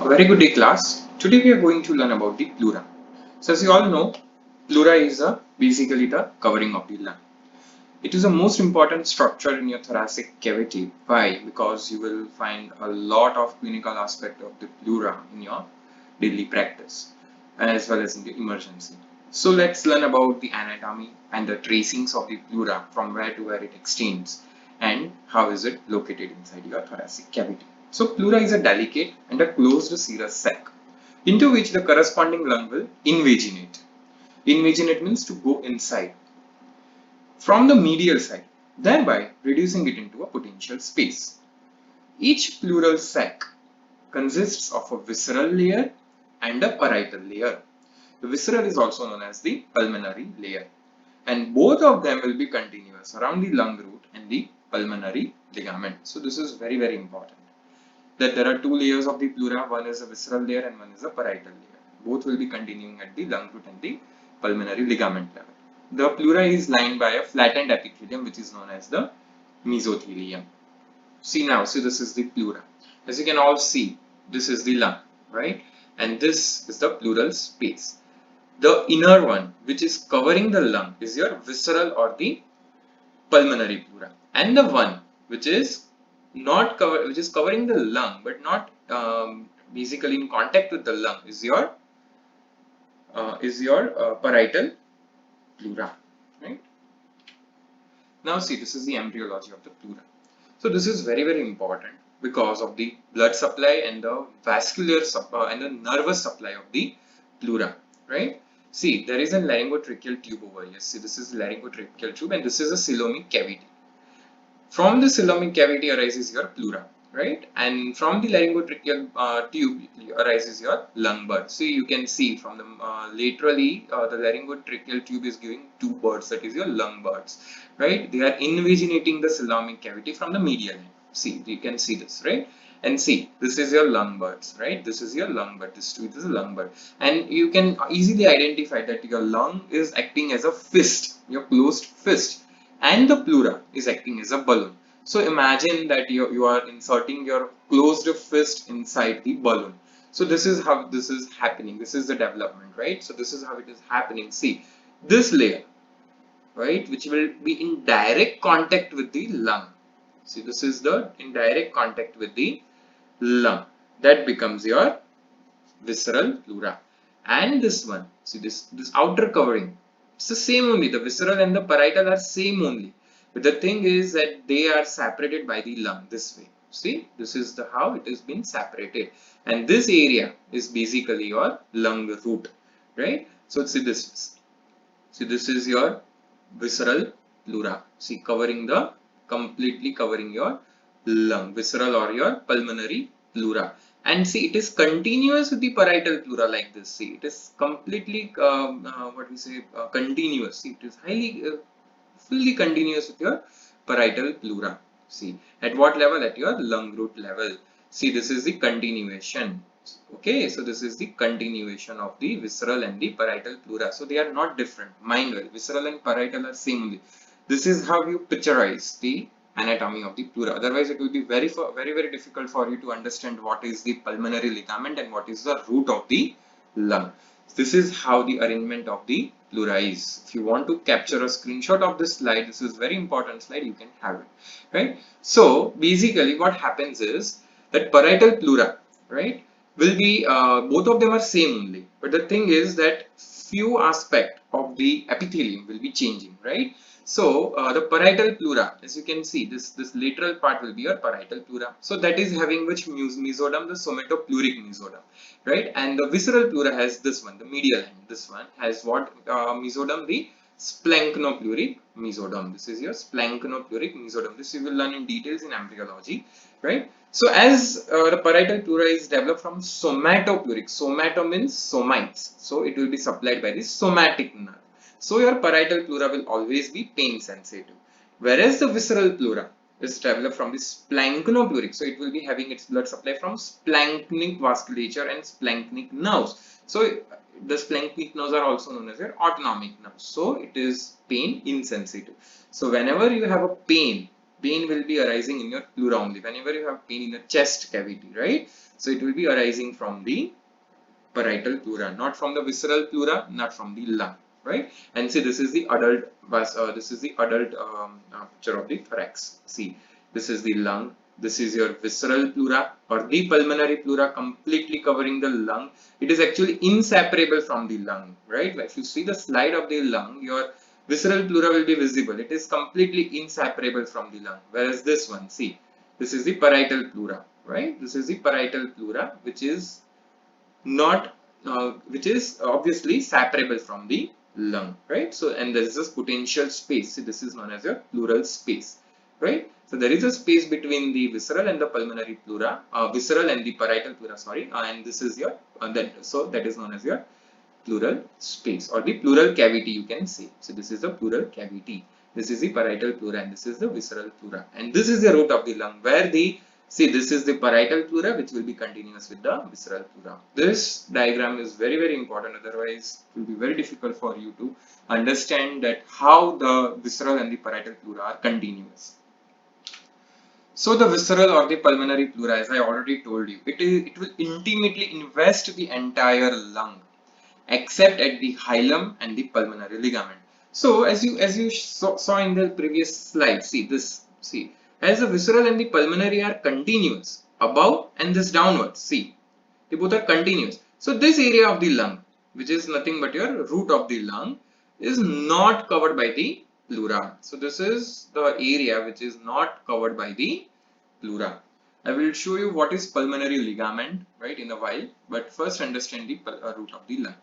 A very good day, class. Today we are going to learn about the pleura. So as you all know, pleura is basically the covering of the lung. It is the most important structure in your thoracic cavity. Why? Because you will find a lot of clinical aspect of the pleura in your daily practice as well as in the emergency. So let's learn about the anatomy and the tracings of the pleura from where to where it extends and how is it located inside your thoracic cavity. So pleura is a delicate and a closed serous sac into which the corresponding lung will invaginate. Invaginate means to go inside from the medial side, thereby reducing it into a potential space. Each pleural sac consists of a visceral layer and a parietal layer. The visceral is also known as the pulmonary layer, and both of them will be continuous around the lung root and the pulmonary ligament. So this is very important that there are two layers of the pleura. One is a visceral layer and one is a parietal layer. Both will be continuing at the lung root and the pulmonary ligament level. The pleura is lined by a flattened epithelium which is known as the mesothelium. See now, so this is the pleura. As you can all see, this is the lung, right? And this is the pleural space. The inner one, which is covering the lung, is your visceral or the pulmonary pleura, and the one which is not cover, which is covering the lung but not basically in contact with the lung, is your parietal pleura, right? Now see, this is the embryology of the pleura. So this is very important because of the blood supply and the vascular and the nervous supply of the pleura, right? See, there is a laryngotracheal tube over here. See, this is laryngotracheal tube and this is a coelomic cavity. From the coelomic cavity arises your pleura, right? And from the laryngotracheal tube arises your lung bud. So you can see from the laterally the laryngotracheal tube is giving two buds, that is your lung buds, right? They are invaginating the coelomic cavity from the medial end. See, you can see this, right? And see, this is your lung buds, right? This is your lung bud. This is a lung bud, and you can easily identify that your lung is acting as a fist, your closed fist, and the pleura is acting as a balloon. So imagine that you are inserting your closed fist inside the balloon. So this is how this is happening. This is the development, right? So this is how it is happening. See, this layer, right, which will be in direct contact with the lung. See, this is the indirect contact with the lung. That becomes your visceral pleura. And this one, see this outer covering, it's the same only. The visceral and the parietal are same only. But the thing is that they are separated by the lung this way. See, this is the how it has been separated. And this area is basically your lung root, right? So see this. See, this is your visceral pleura. See, completely covering your lung, visceral or your pulmonary pleura. And see, it is continuous with the parietal pleura like this. See, it is completely continuous. See, it is fully continuous with your parietal pleura. See, at what level? At your lung root level. See, this is the continuation. Okay, so this is the continuation of the visceral and the parietal pleura. So they are not different. Mind well, visceral and parietal are same only. This is how you picturize the anatomy of the pleura. Otherwise, it will be very difficult for you to understand what is the pulmonary ligament and what is the root of the lung. This is how the arrangement of the pleura is. If you want to capture a screenshot of this slide, this is very important slide, you can have it, right? So basically what happens is that parietal pleura, right, will be both of them are same only, but the thing is that few aspect of the epithelium will be changing, right? So the parietal pleura, as you can see, this lateral part will be your parietal pleura. So that is having which mesoderm, the somatopleuric mesoderm, right? And the visceral pleura has this one, the medial end. This one has what mesoderm? The splanchnopluric mesoderm. This is your splanchnopluric mesoderm. This you will learn in details in embryology, right? So as the parietal pleura is developed from somatopleuric, somato means somites, so it will be supplied by the somatic nerve. So your parietal pleura will always be pain sensitive. Whereas the visceral pleura is developed from the splanchnopluric, so it will be having its blood supply from splanchnic vasculature and splanchnic nerves. So the splanchnic nerves are also known as your autonomic nerves. So it is pain insensitive. So whenever you have a pain, pain will be arising in your pleura only. Whenever you have pain in your chest cavity, right? So it will be arising from the parietal pleura, not from the visceral pleura, not from the lung, right? And see, this is the adult picture of the thorax. See, this is the lung. This is your visceral pleura or the pulmonary pleura, completely covering the lung. It is actually inseparable from the lung, right? If you see the slide of the lung, your visceral pleura will be visible. It is completely inseparable from the lung. Whereas this one, see, this is the parietal pleura, right? This is the parietal pleura, which is not which is obviously separable from the lung, right? So, and there is this potential space. See, this is known as your pleural space, right? So there is a space between the visceral and the pulmonary pleura, visceral and the parietal pleura, sorry, and this is your that is known as your pleural space or the pleural cavity, you can say. So this is the pleural cavity. This is the parietal pleura and this is the visceral pleura, and this is the root of the lung where the see, this is the parietal pleura which will be continuous with the visceral pleura. This diagram is very, very important, otherwise it will be very difficult for you to understand that how the visceral and the parietal pleura are continuous. So the visceral or the pulmonary pleura, as I already told you, it will intimately invest the entire lung except at the hilum and the pulmonary ligament. So as you saw in the previous slide, see as the visceral and the pulmonary are continuous above and this downwards, see they both are continuous. So this area of the lung, which is nothing but your root of the lung, is not covered by the pleura. So this is the area which is not covered by the pleura. I will show you what is pulmonary ligament right in a while, but first understand the root of the lung.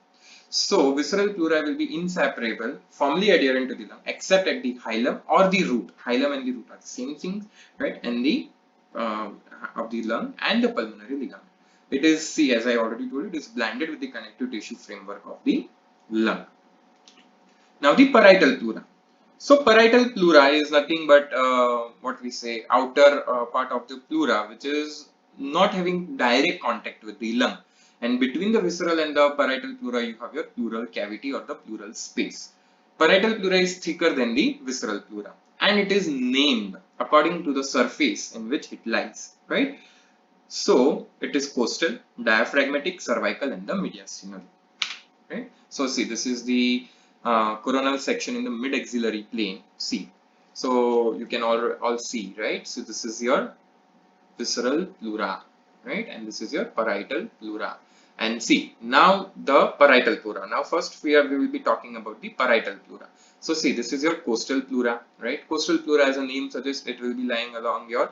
So visceral pleura will be inseparable, firmly adherent to the lung, except at the hilum or the root. Hilum and the root are the same thing, right? And the of the lung and the pulmonary ligament. It is, see, as I already told you, it is blended with the connective tissue framework of the lung. Now the parietal pleura. So parietal pleura is nothing but what we say outer part of the pleura, which is not having direct contact with the lung. And between the visceral and the parietal pleura, you have your pleural cavity or the pleural space. Parietal pleura is thicker than the visceral pleura, and it is named according to the surface in which it lies, right? So it is costal, diaphragmatic, cervical, and the mediastinal, right? So see, this is the coronal section in the mid-axillary plane. See, so you can all see, right? So this is your visceral pleura, right? And this is your parietal pleura. And see, now the parietal pleura. Now first we will be talking about the parietal pleura. So see, this is your costal pleura, right? Costal pleura, as a name suggests, it will be lying along your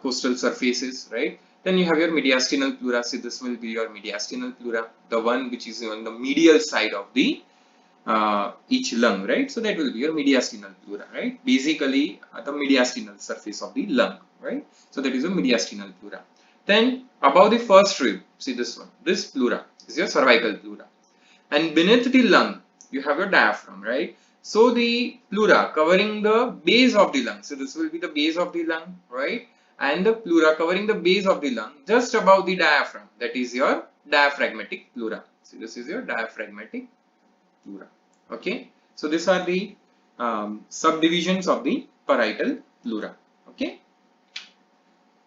costal surfaces, right? Then you have your mediastinal pleura. See, this will be your mediastinal pleura, the one which is on the medial side of the each lung, right? So that will be your mediastinal pleura, right? Basically, the mediastinal surface of the lung, right? So that is a mediastinal pleura. Then above the first rib, see this one, this pleura is your cervical pleura, and beneath the lung you have your diaphragm, right? So the pleura covering the base of the lung, so this will be the base of the lung, right? And the pleura covering the base of the lung just above the diaphragm, that is your diaphragmatic pleura. So this is your diaphragmatic pleura. Okay, so these are the subdivisions of the parietal pleura. Okay,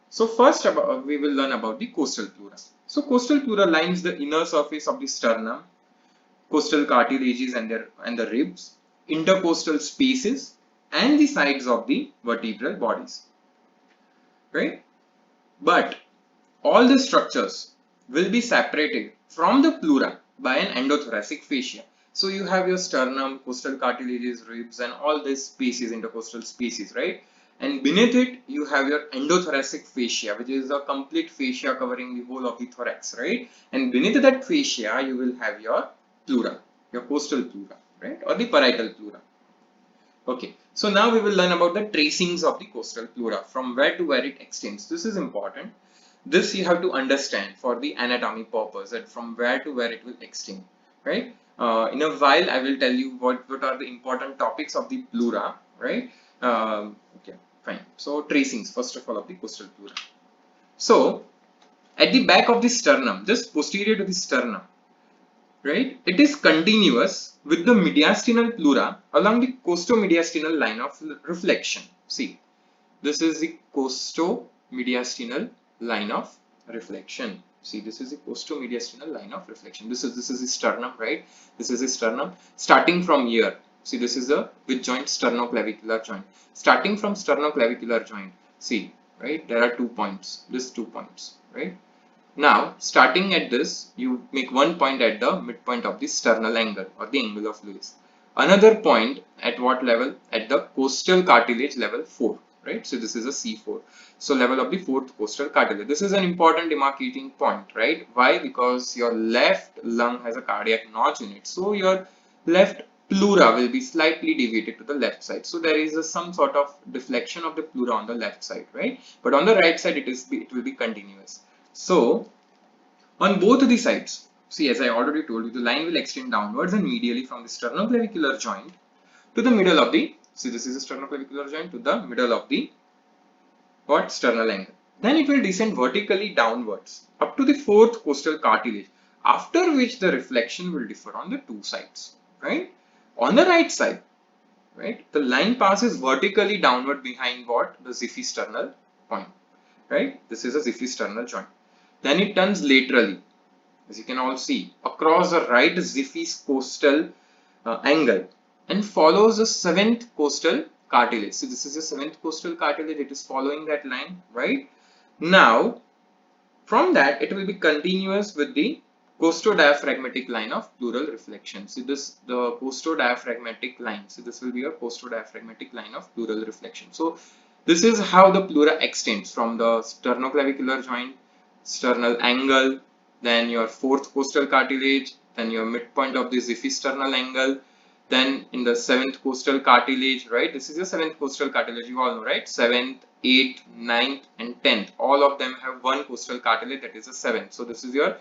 so first we will learn about the costal pleura. So costal pleura lines the inner surface of the sternum, costal cartilages and the ribs, intercostal spaces, and the sides of the vertebral bodies. Right, but all the structures will be separated from the pleura by an endothoracic fascia. So you have your sternum, costal cartilages, ribs, and all these spaces, intercostal spaces, right? And beneath it, you have your endothoracic fascia, which is a complete fascia covering the whole of the thorax, right? And beneath that fascia, you will have your pleura, your costal pleura, right? Or the parietal pleura. Okay, so now we will learn about the tracings of the costal pleura, from where to where it extends. This is important. This you have to understand for the anatomy purpose, that from where to where it will extend, right? In a while, I will tell you what are the important topics of the pleura, right? Okay, fine. So tracings, first of all, of the costal pleura. So at the back of the sternum, just posterior to the sternum, right? It is continuous with the mediastinal pleura along the costomediastinal line of reflection. See, This is the costo-mediastinal line of reflection. See, this is the costo-mediastinal line of reflection. This is the sternum, right? This is the sternum. Starting from here, see, this is the which joint? Sternoclavicular joint. Starting from sternoclavicular joint, see, right? There are 2 points. This 2 points, right? Now, starting at this, you make one point at the midpoint of the sternal angle or the angle of Lewis. Another point at what level? At the costal cartilage level 4, right? So this is a C4. So level of the 4th costal cartilage. This is an important demarcating point, right? Why? Because your left lung has a cardiac notch in it. So your left pleura will be slightly deviated to the left side. So there is some sort of deflection of the pleura on the left side, right? But on the right side, it will be continuous. So on both the sides, see, as I already told you, the line will extend downwards and medially from the sternoclavicular joint to the middle of the, see, this is the sternoclavicular joint to the middle of the what? Sternal angle. Then it will descend vertically downwards up to the 4th costal cartilage, after which the reflection will differ on the 2 sides, right? On the right side, right, the line passes vertically downward behind what? The xiphisternal point, right? This is a xiphisternal joint. Then it turns laterally, as you can all see, across the right xiphicostal angle and follows the 7th costal cartilage. So this is the 7th costal cartilage. It is following that line, right? Now, from that, it will be continuous with the costodiaphragmatic line of pleural reflection. See this, the costodiaphragmatic line. So this will be a costodiaphragmatic line of pleural reflection. So this is how the pleura extends from the sternoclavicular joint, sternal angle, then your 4th costal cartilage, then your midpoint of the xiphisternal angle, then in the 7th costal cartilage, right? This is your 7th costal cartilage, you all know, right? 7th, 8th, 9th and 10th, all of them have one costal cartilage, that is a 7th. So this is your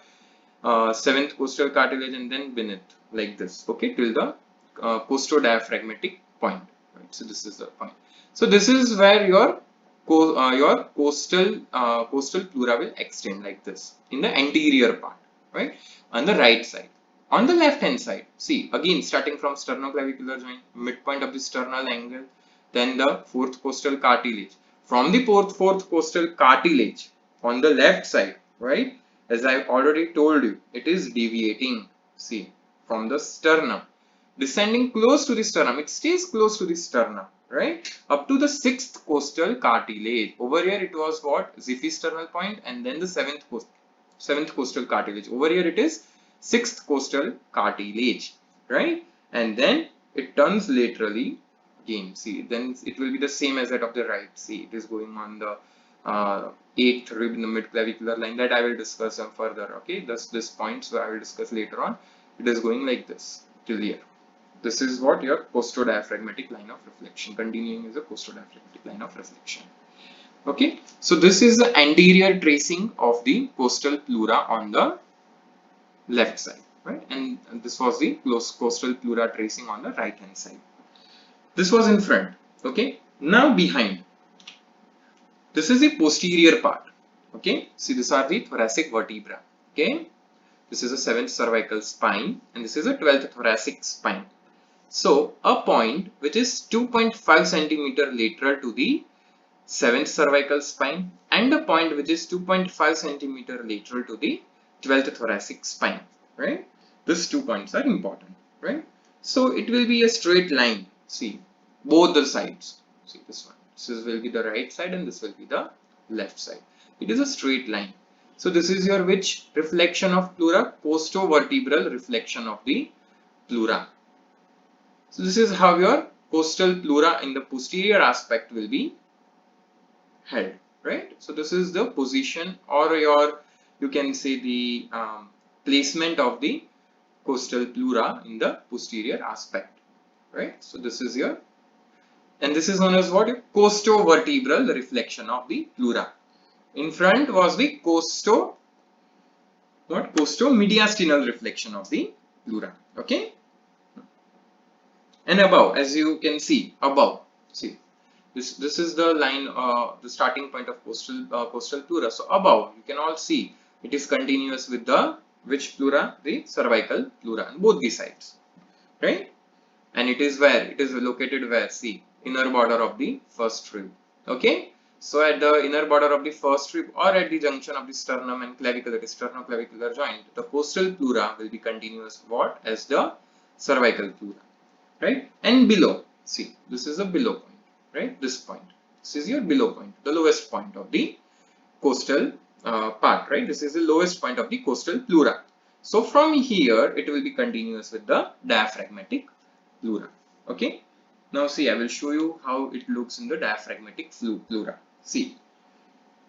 7th costal cartilage, and then beneath like this, okay, till the costodiaphragmatic point, right? So this is the point. So this is where your costal pleura will extend like this in the anterior part, right, on the right side. On the left hand side, see, again starting from sternoclavicular joint, midpoint of the sternal angle, then the 4th costal cartilage. From the 4th costal cartilage on the left side, right, as I already told you, it is deviating, see, from the sternum, descending close to the sternum. It stays close to the sternum, right, up to the 6th costal cartilage. Over here it was what? Xiphisternal point, and then the 7th costal cartilage. Over here it is 6th costal cartilage, right? And then it turns laterally again. See, then it will be the same as that of the right. See, it is going on the 8th rib in the midclavicular line, that I will discuss further. Okay, this points I will discuss later on. It is going like this till here. This is what your costodiaphragmatic line of reflection. Continuing is a costodiaphragmatic line of reflection. Okay, so this is the anterior tracing of the costal pleura on the left side, right? And this was the costal pleura tracing on the right hand side. This was in front. Okay, now behind. This is the posterior part. Okay, see, these are the thoracic vertebra. Okay, this is a 7th cervical spine, and this is a 12th thoracic spine. So a point which is 2.5 centimeter lateral to the 7th cervical spine, and a point which is 2.5 centimeter lateral to the 12th thoracic spine, right? These 2 points are important, right? So it will be a straight line. See, both the sides. See this one. This will be the right side and this will be the left side. It is a straight line. So this is your which reflection of pleura? Costovertebral reflection of the pleura. So this is how your costal pleura in the posterior aspect will be held, right? So this is the position, or your, you can say the placement of the costal pleura in the posterior aspect, right? So this is your, and this is known as what? Costovertebral reflection of the pleura. In front was the costomediastinal reflection of the pleura. Okay, and above, as you can see above, see, this is the line, the starting point of costal pleura. So above, you can all see it is continuous with the which pleura? The cervical pleura on both the sides, right? And it is where? It is located where? See, inner border of the first rib. Okay, so at the inner border of the first rib or at the junction of the sternum and clavicle, that is sternoclavicular joint, the costal pleura will be continuous what as the cervical pleura, right? And below, see, this is a below point, right? This point, this is your below point, the lowest point of the costal part, right? This is the lowest point of the costal pleura. So from here, it will be continuous with the diaphragmatic pleura. Okay. Now see, I will show you how it looks in the diaphragmatic pleura. See,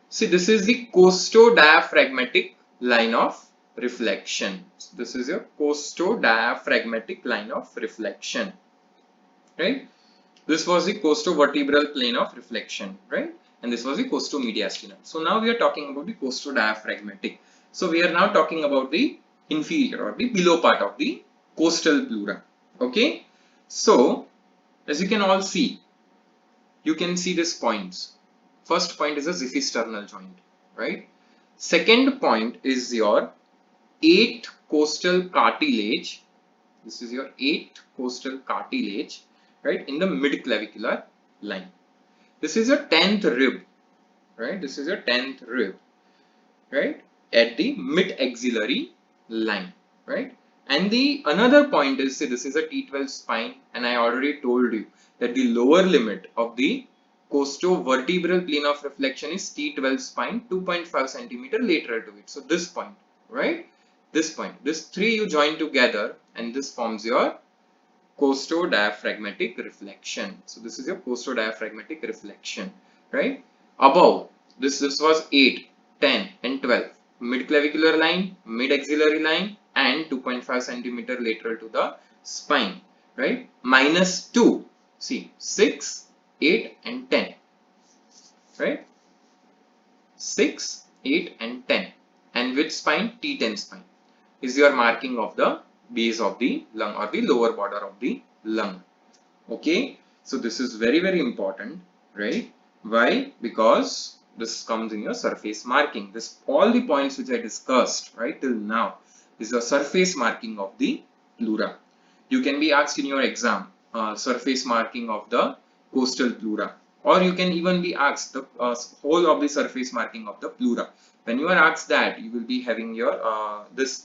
this is the costodiaphragmatic line of reflection. This is your costodiaphragmatic line of reflection, right? This was the costovertebral plane of reflection, right? And this was the costomediastinal. So now we are talking about the costodiaphragmatic. So we are now talking about the inferior or the below part of the costal pleura. Okay. So as you can all see, you can see these points. First point is a xiphisternal joint, right? Second point is your 8th costal cartilage. This is your 8th costal cartilage, right, in the mid-clavicular line. This is your 10th rib, right? This is your 10th rib, right, at the mid-axillary line, right? And the another point is, see, this is a T12 spine, and I already told you that the lower limit of the costovertebral plane of reflection is T12 spine, 2.5 centimeter lateral to it. So this point, right? This point, this three you join together, and this forms your costodiaphragmatic reflection. So this is your costodiaphragmatic reflection, right? Above this was 8, 10 and 12. Mid-clavicular line, mid-axillary line and 2.5 centimeter lateral to the spine, right? Minus 2, see 6, 8 and 10, right? 6, 8 and 10. And which spine? T10 spine is your marking of the base of the lung or the lower border of the lung. Okay, so this is very, very important, right? Why? Because this comes in your surface marking. This all the points which I discussed right till now is a surface marking of the pleura. You can be asked in your exam surface marking of the costal pleura, or you can even be asked the whole of the surface marking of the pleura. When you are asked that, you will be having your this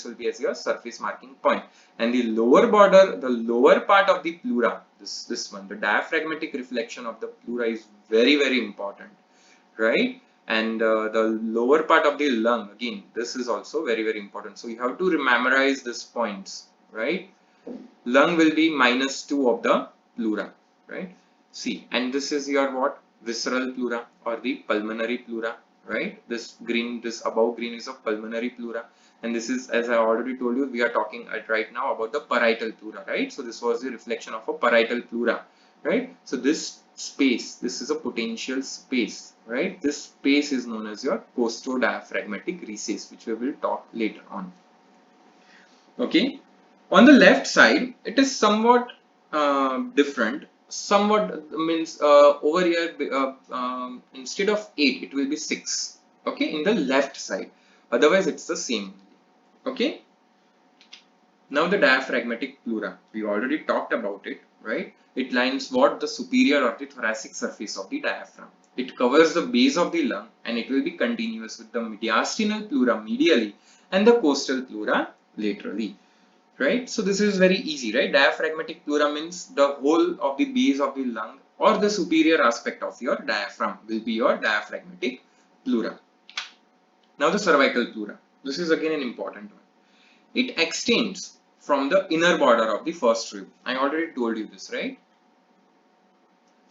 will be as your surface marking point, and the lower border, the lower part of the pleura, this one, the diaphragmatic reflection of the pleura is very, very important, right? And the lower part of the lung, again, this is also very, very important. So you have to memorize these points, right? Lung will be minus 2 of the pleura, right? See, and this is your what? Visceral pleura or the pulmonary pleura, right? This green, this above green is of pulmonary pleura. And this is, as I already told you, we are talking right now about the parietal pleura, right? So this was the reflection of a parietal pleura, right? So this space, this is a potential space, right? This space is known as your costodiaphragmatic recess, which we will talk later on. Okay. On the left side, it is somewhat different. Somewhat means over here, instead of 8, it will be 6. Okay, in the left side. Otherwise, it's the same. Okay. Now the diaphragmatic pleura. We already talked about it, right? It lines what? The superior or the thoracic surface of the diaphragm. It covers the base of the lung, and it will be continuous with the mediastinal pleura medially and the costal pleura laterally. Right? So this is very easy, right? Diaphragmatic pleura means the whole of the base of the lung or the superior aspect of your diaphragm will be your diaphragmatic pleura. Now the cervical pleura. This is again an important one. It extends from the inner border of the first rib. I already told you this, right?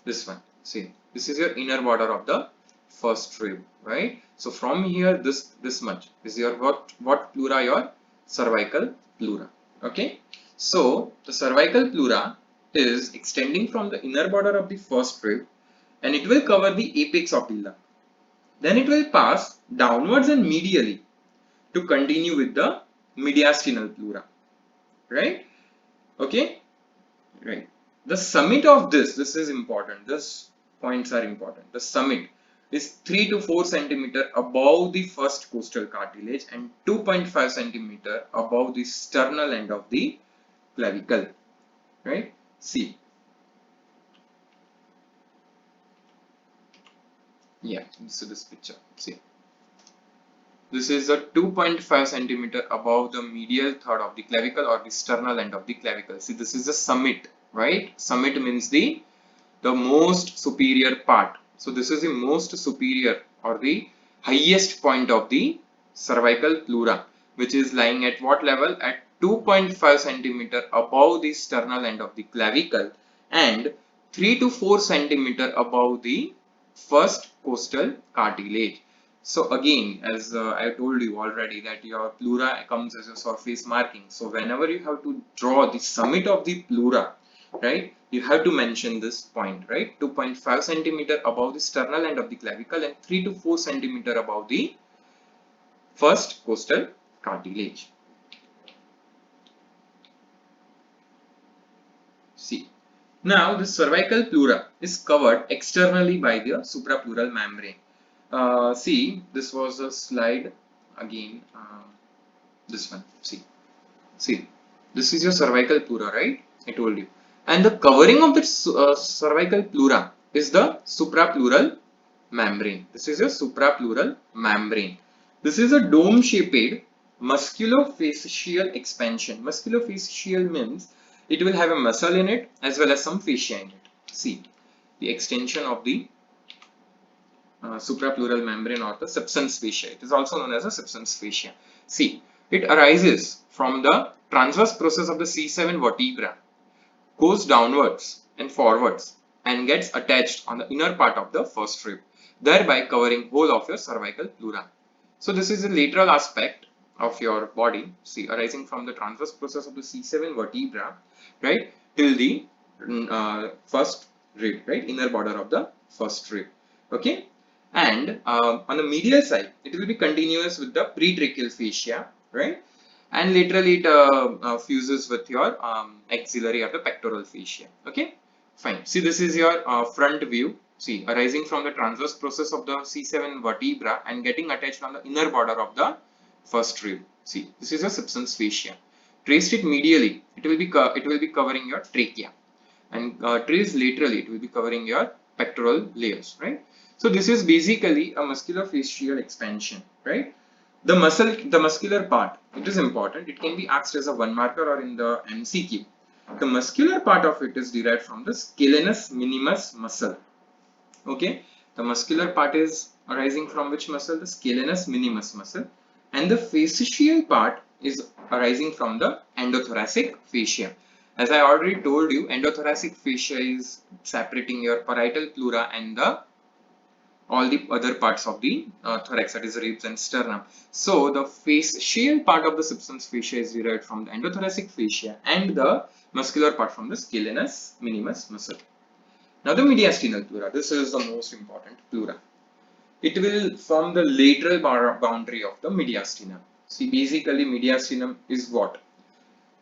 This one. See, this is your inner border of the first rib, right? So from here, this much is your what pleura? Your cervical pleura. Okay, so the cervical pleura is extending from the inner border of the first rib, and it will cover the apex of the lung. Then it will pass downwards and medially to continue with the mediastinal pleura, right? Okay, right. The summit of this is important. This points are important. The summit is 3 to 4 centimeter above the first costal cartilage and 2.5 centimeter above the sternal end of the clavicle, right? See, Yeah, so this picture, see, this is a 2.5 centimeter above the medial third of the clavicle or the sternal end of the clavicle. See, this is the summit, right? Summit means the most superior part. So this is the most superior or the highest point of the cervical pleura, which is lying at what level? At 2.5 centimeter above the sternal end of the clavicle and 3 to 4 centimeter above the first costal cartilage. So again, as I told you already, that your pleura comes as a surface marking. So whenever you have to draw the summit of the pleura, right, you have to mention this point, right? 2.5 centimeter above the sternal end of the clavicle and 3 to 4 centimeter above the first costal cartilage. See, now the cervical pleura is covered externally by the suprapleural membrane. See, this was a slide again. This one. See, this is your cervical pleura, right? I told you. And the covering of the cervical pleura is the suprapleural membrane. This is your suprapleural membrane. This is a dome-shaped musculofacial expansion. Musculofacial means it will have a muscle in it as well as some fascia in it. See, the extension of the suprapleural membrane or the substance fascia. It is also known as a substance fascia. See, it arises from the transverse process of the C7 vertebra, goes downwards and forwards and gets attached on the inner part of the first rib, thereby covering whole of your cervical pleura. So this is the lateral aspect of your body, see, arising from the transverse process of the C7 vertebra, right, till the first rib, right, inner border of the first rib. Okay, and on the medial side, it will be continuous with the pretracheal fascia, right, and laterally it fuses with your axillary or the pectoral fascia. Okay, fine. See, this is your front view. See, arising from the transverse process of the C7 vertebra and getting attached on the inner border of the first rib. See, this is a substance fascia. Traced it medially, it will be covering your trachea, and traced laterally, it will be covering your pectoral layers, right? So this is basically a musculofacial expansion, right? The muscular part, it is important. It can be asked as a one marker or in the MCQ. The muscular part of it is derived from the scalenus minimus muscle. Okay, the muscular part is arising from which muscle? The scalenus minimus muscle, and the fascial part is arising from the endothoracic fascia. As I already told you, endothoracic fascia is separating your parietal pleura and the all the other parts of the thorax, that is ribs and sternum. So the fascial part of the substance fascia is derived from the endothoracic fascia and the muscular part from the scalenus minimus muscle. Now the mediastinal pleura, this is the most important pleura. It will form the lateral boundary of the mediastinum. See, basically mediastinum is what?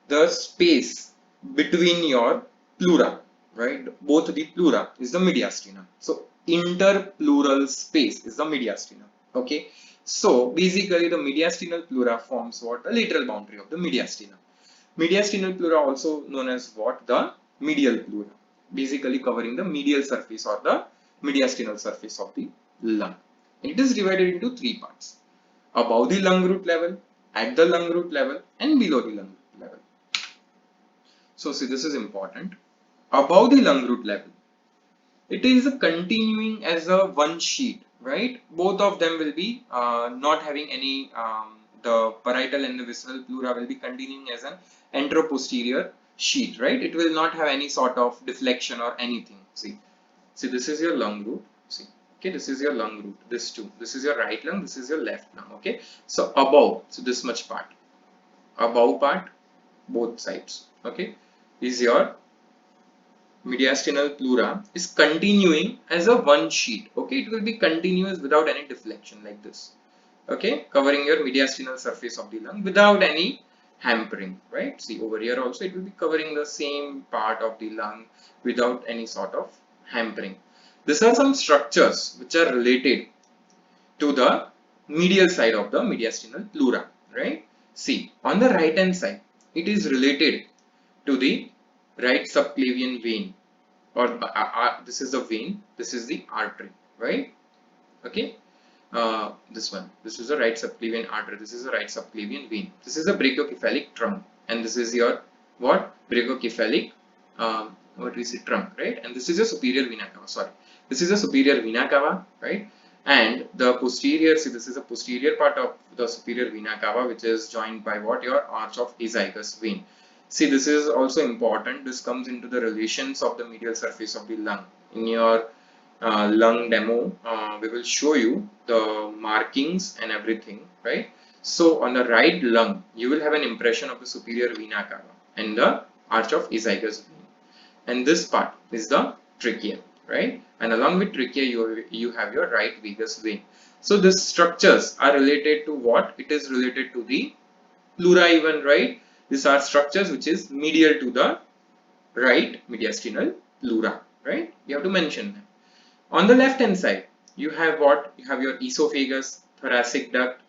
The space between your pleura, right? Both the pleura is the mediastinum. So interpleural space is the mediastinum. Okay. So basically the mediastinal pleura forms what? The lateral boundary of the mediastinum. Mediastinal pleura also known as what? The medial pleura. Basically covering the medial surface or the mediastinal surface of the lung. It is divided into three parts: above the lung root level, at the lung root level, and below the lung root level. So see, this is important. Above the lung root level, it is continuing as a one sheet, right? Both of them will be not having any, the parietal and the visceral pleura will be continuing as an anteroposterior sheet, right? It will not have any sort of deflection or anything. See, this is your lung root. See, okay, this is your lung root. This too. This is your right lung. This is your left lung. Okay. So above, so this much part, above part, both sides. Okay, is your mediastinal pleura is continuing as a one sheet. Okay, it will be continuous without any deflection like this. Okay, covering your mediastinal surface of the lung without any hampering, right? See, over here also it will be covering the same part of the lung without any sort of hampering. These are some structures which are related to the medial side of the mediastinal pleura, right? See, on the right hand side, it is related to the right subclavian vein, or this is the vein, this is the artery, right? Okay, this one. This is a right subclavian artery. This is a right subclavian vein. This is a brachiocephalic trunk, and this is your what? Brachiocephalic, what we say, trunk, right? And this is a superior vena cava. Sorry, this is a superior vena cava, right? And the posterior, see, this is a posterior part of the superior vena cava, which is joined by what? Your arch of azygos vein. See, this is also important. This comes into the relations of the medial surface of the lung. In your lung demo, we will show you the markings and everything, right? So on the right lung, you will have an impression of the superior vena cava and the arch of azygos vein. And this part is the trachea, right? And along with trachea, you have your right vagus vein. So these structures are related to what? It is related to the pleura even, right? These are structures which is medial to the right mediastinal pleura, right? You have to mention them. On the left hand side, you have what? You have your esophagus, thoracic duct,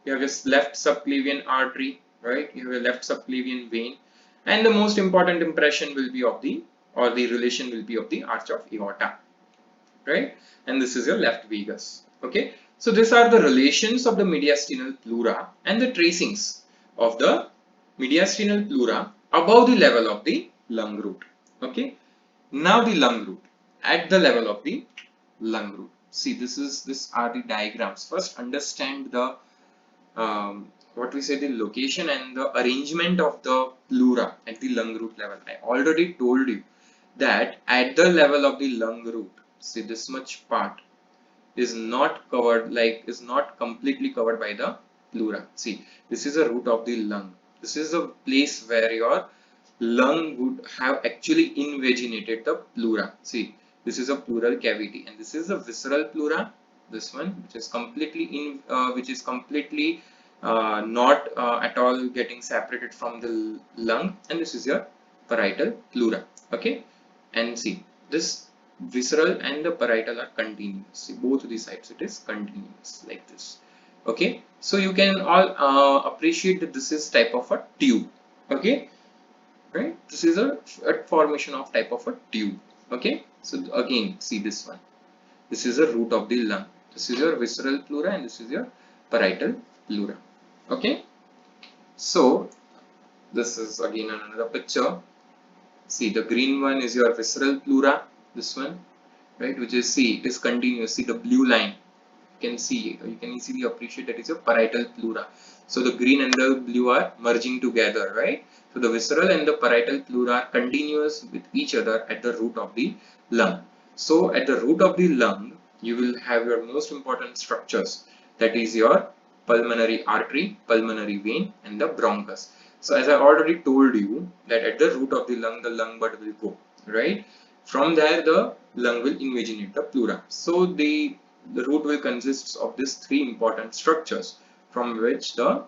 you have your left subclavian artery, right? You have your left subclavian vein, and the most important impression will be of the, or the relation will be of the arch of aorta, right? And this is your left vagus, okay? So these are the relations of the mediastinal pleura and the tracings of the mediastinal pleura above the level of the lung root, okay? Now the lung root, at the level of the lung root. See, this are the diagrams. First, understand the what we say, the location and the arrangement of the pleura at the lung root level. I already told you that at the level of the lung root, see, this much part is not covered, like is not completely covered by the pleura. See, this is a root of the lung. This is a place where your lung would have actually invaginated the pleura. See, this is a pleural cavity, and this is a visceral pleura. This one, which is completely not at all getting separated from the lung, and this is your parietal pleura. Okay, and see, this visceral and the parietal are continuous. See, both of these sides it is continuous like this. Okay, so you can all appreciate that this is type of a tube. Okay, right? This is a formation of type of a tube. Okay, so again, see this one. This is a root of the lung. This is your visceral pleura, and this is your parietal pleura. Okay, so this is again another picture. See, the green one is your visceral pleura. This one, right, which is, see, it is continuous. See the blue line. You can easily appreciate that is your parietal pleura. So the green and the blue are merging together, right? So the visceral and the parietal pleura are continuous with each other at the root of the lung. So at the root of the lung, you will have your most important structures, that is your pulmonary artery, pulmonary vein, and the bronchus. So as I already told you that at the root of the lung bud will go, right? From there the lung will invaginate the pleura. So the root will consist of these three important structures from which the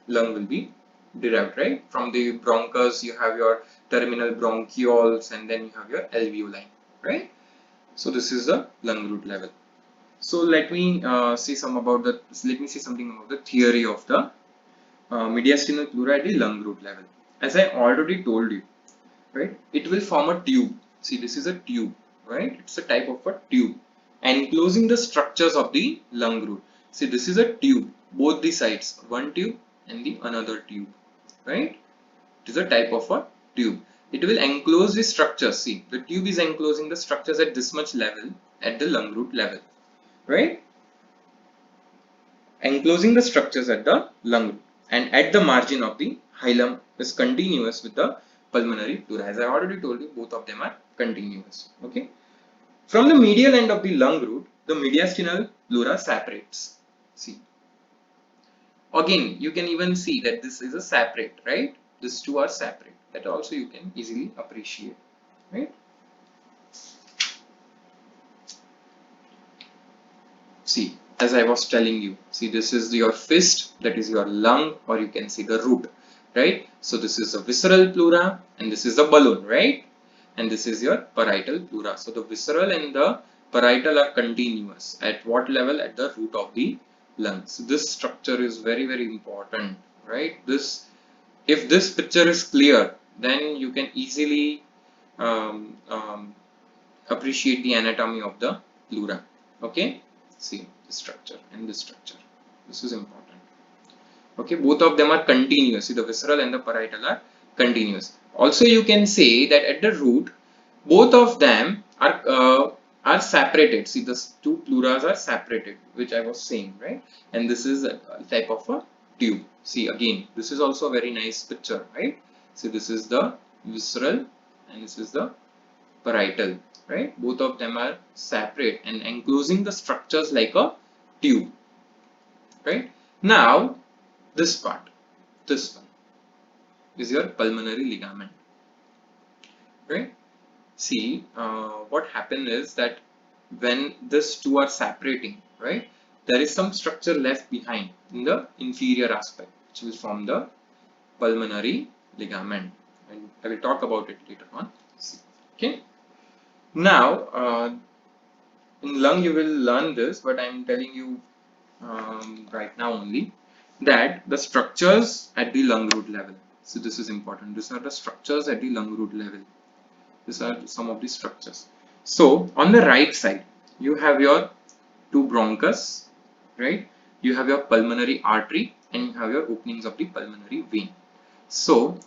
lung will be derived, right? From the bronchus, you have your terminal bronchioles, and then you have your alveoli, right? So this is the lung root level. So let me see something about the theory of the mediastinal pleura at the lung root level. As I already told you, right? It will form a tube. See, this is a tube, right? It's a type of a tube enclosing the structures of the lung root. See, this is a tube, both the sides, one tube and the another tube, right? It is a type of a tube. It will enclose the structures. See, the tube is enclosing the structures at this much level, at the lung root level, right? Enclosing the structures at the lung root, and at the margin of the hilum is continuous with the pulmonary pleura. As I already told you, both of them are continuous. Okay. From the medial end of the lung root, the mediastinal pleura separates. See. Again, you can even see that this is a separate, right? These two are separate. That also you can easily appreciate, right? See, as I was telling you, see, this is your fist, that is your lung, or you can see the root, right? So this is a visceral pleura, and this is the balloon, right? And this is your parietal pleura. So the visceral and the parietal are continuous. At what level? At the root of the lung. So this structure is very, very important, right? If this picture is clear, then you can easily appreciate the anatomy of the pleura. Okay. See this structure and this structure. This is important. Okay, both of them are continuous. See, the visceral and the parietal are continuous. Also, you can say that at the root, both of them are separated. See, the two pleuras are separated, which I was saying, right? And this is a type of a tube. See, again, this is also a very nice picture, right? See, this is the visceral and this is the parietal, right? Both of them are separate and enclosing the structures like a tube, right? Now, this part, this one is your pulmonary ligament, right? See, what happened is that when these two are separating, right, there is some structure left behind in the inferior aspect, which will form the pulmonary ligament, and I will talk about it later on. See, okay. Now, in lung you will learn this, but I am telling you right now only that the structures at the lung root level. So this is important. These are the structures at the lung root level. These are some of the structures. So on the right side, you have your two bronchus, right? You have your pulmonary artery and you have your openings of the pulmonary vein. So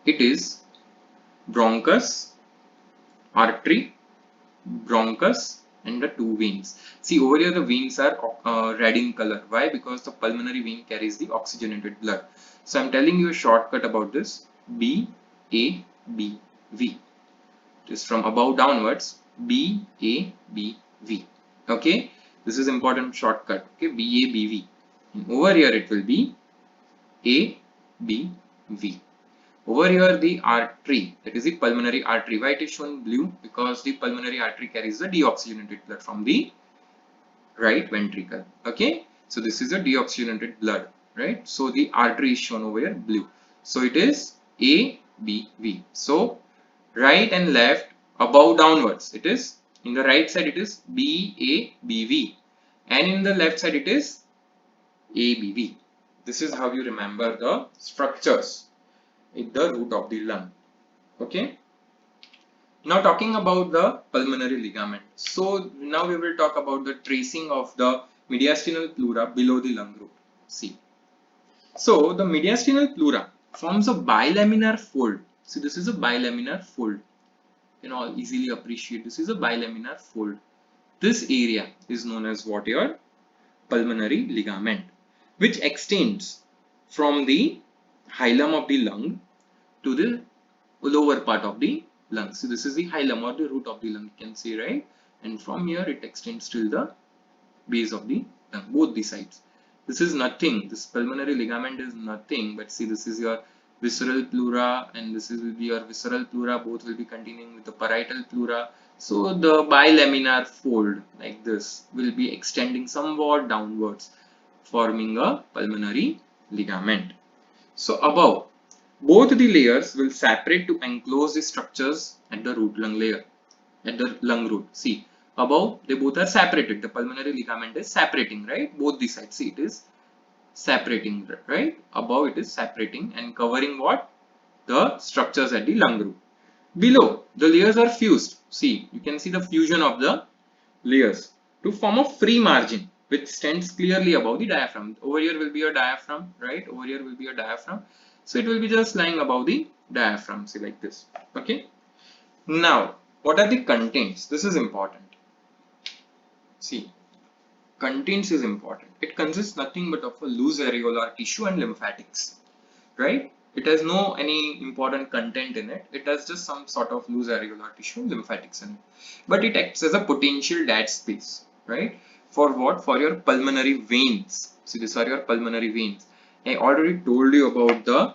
it is bronchus, artery, bronchus and the two veins. See, over here the veins are red in color. Why? Because the pulmonary vein carries the oxygenated blood. So I'm telling you a shortcut about this. B A B V. Just from above downwards, B A B V. Okay, this is important shortcut. Okay, B A B V. And over here it will be A B V. Over here the artery, that is the pulmonary artery. Why it is shown blue? Because the pulmonary artery carries the deoxygenated blood from the right ventricle. Okay, so this is a deoxygenated blood, right? So the artery is shown over here blue. So it is A B V. So right and left, above downwards, it is in the right side it is B A B V, and in the left side it is A B V. This is how you remember the structures in the root of the lung. Okay. Now talking about the pulmonary ligament. So now we will talk about the tracing of the mediastinal pleura below the lung root. See. So the mediastinal pleura forms a bilaminar fold. See, this is a bilaminar fold. You can all easily appreciate this is a bilaminar fold. This area is known as what? Your pulmonary ligament, which extends from the hilum of the lung to the lower part of the lung. So this is the hilum or the root of the lung, you can see, right? And from here it extends till the base of the lung, both the sides. This is nothing. This pulmonary ligament is nothing. But see, this is your visceral pleura, and this will be your visceral pleura. Both will be continuing with the parietal pleura. So the bilaminar fold like this will be extending somewhat downwards, forming a pulmonary ligament. So above, both the layers will separate to enclose the structures at the root lung layer, at the lung root. See, above they both are separated. The pulmonary ligament is separating, right? Both the sides. See, it is separating, right? Above it is separating and covering what? The structures at the lung root. Below, the layers are fused. See, you can see the fusion of the layers to form a free margin which stands clearly above the diaphragm. Over here will be a diaphragm, right? Over here will be a diaphragm. So it will be just lying above the diaphragm, see, like this. Okay. Now, what are the contents? This is important. See, contents is important. It consists nothing but of a loose areolar tissue and lymphatics, right? It has no any important content in it. It has just some sort of loose areolar tissue and lymphatics in it. But it acts as a potential dead space, right? For what? For your pulmonary veins. See, these are your pulmonary veins. I already told you about the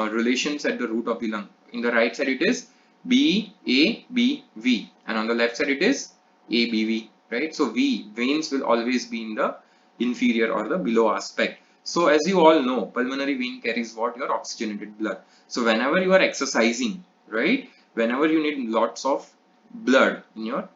relations at the root of the lung. In the right side it is B A B V, and on the left side it is A B V, right? So veins will always be in the inferior or the below aspect. So as you all know, pulmonary vein carries what? Your oxygenated blood. So whenever you are exercising, right, whenever you need lots of blood in your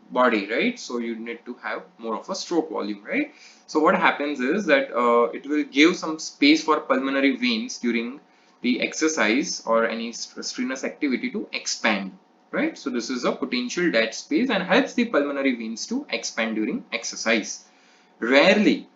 body, right, so you need to have more of a stroke volume, right? So what happens is that it will give some space for pulmonary veins during the exercise or any strenuous activity to expand, right? So this is a potential dead space and helps the pulmonary veins to expand during exercise. Rarely,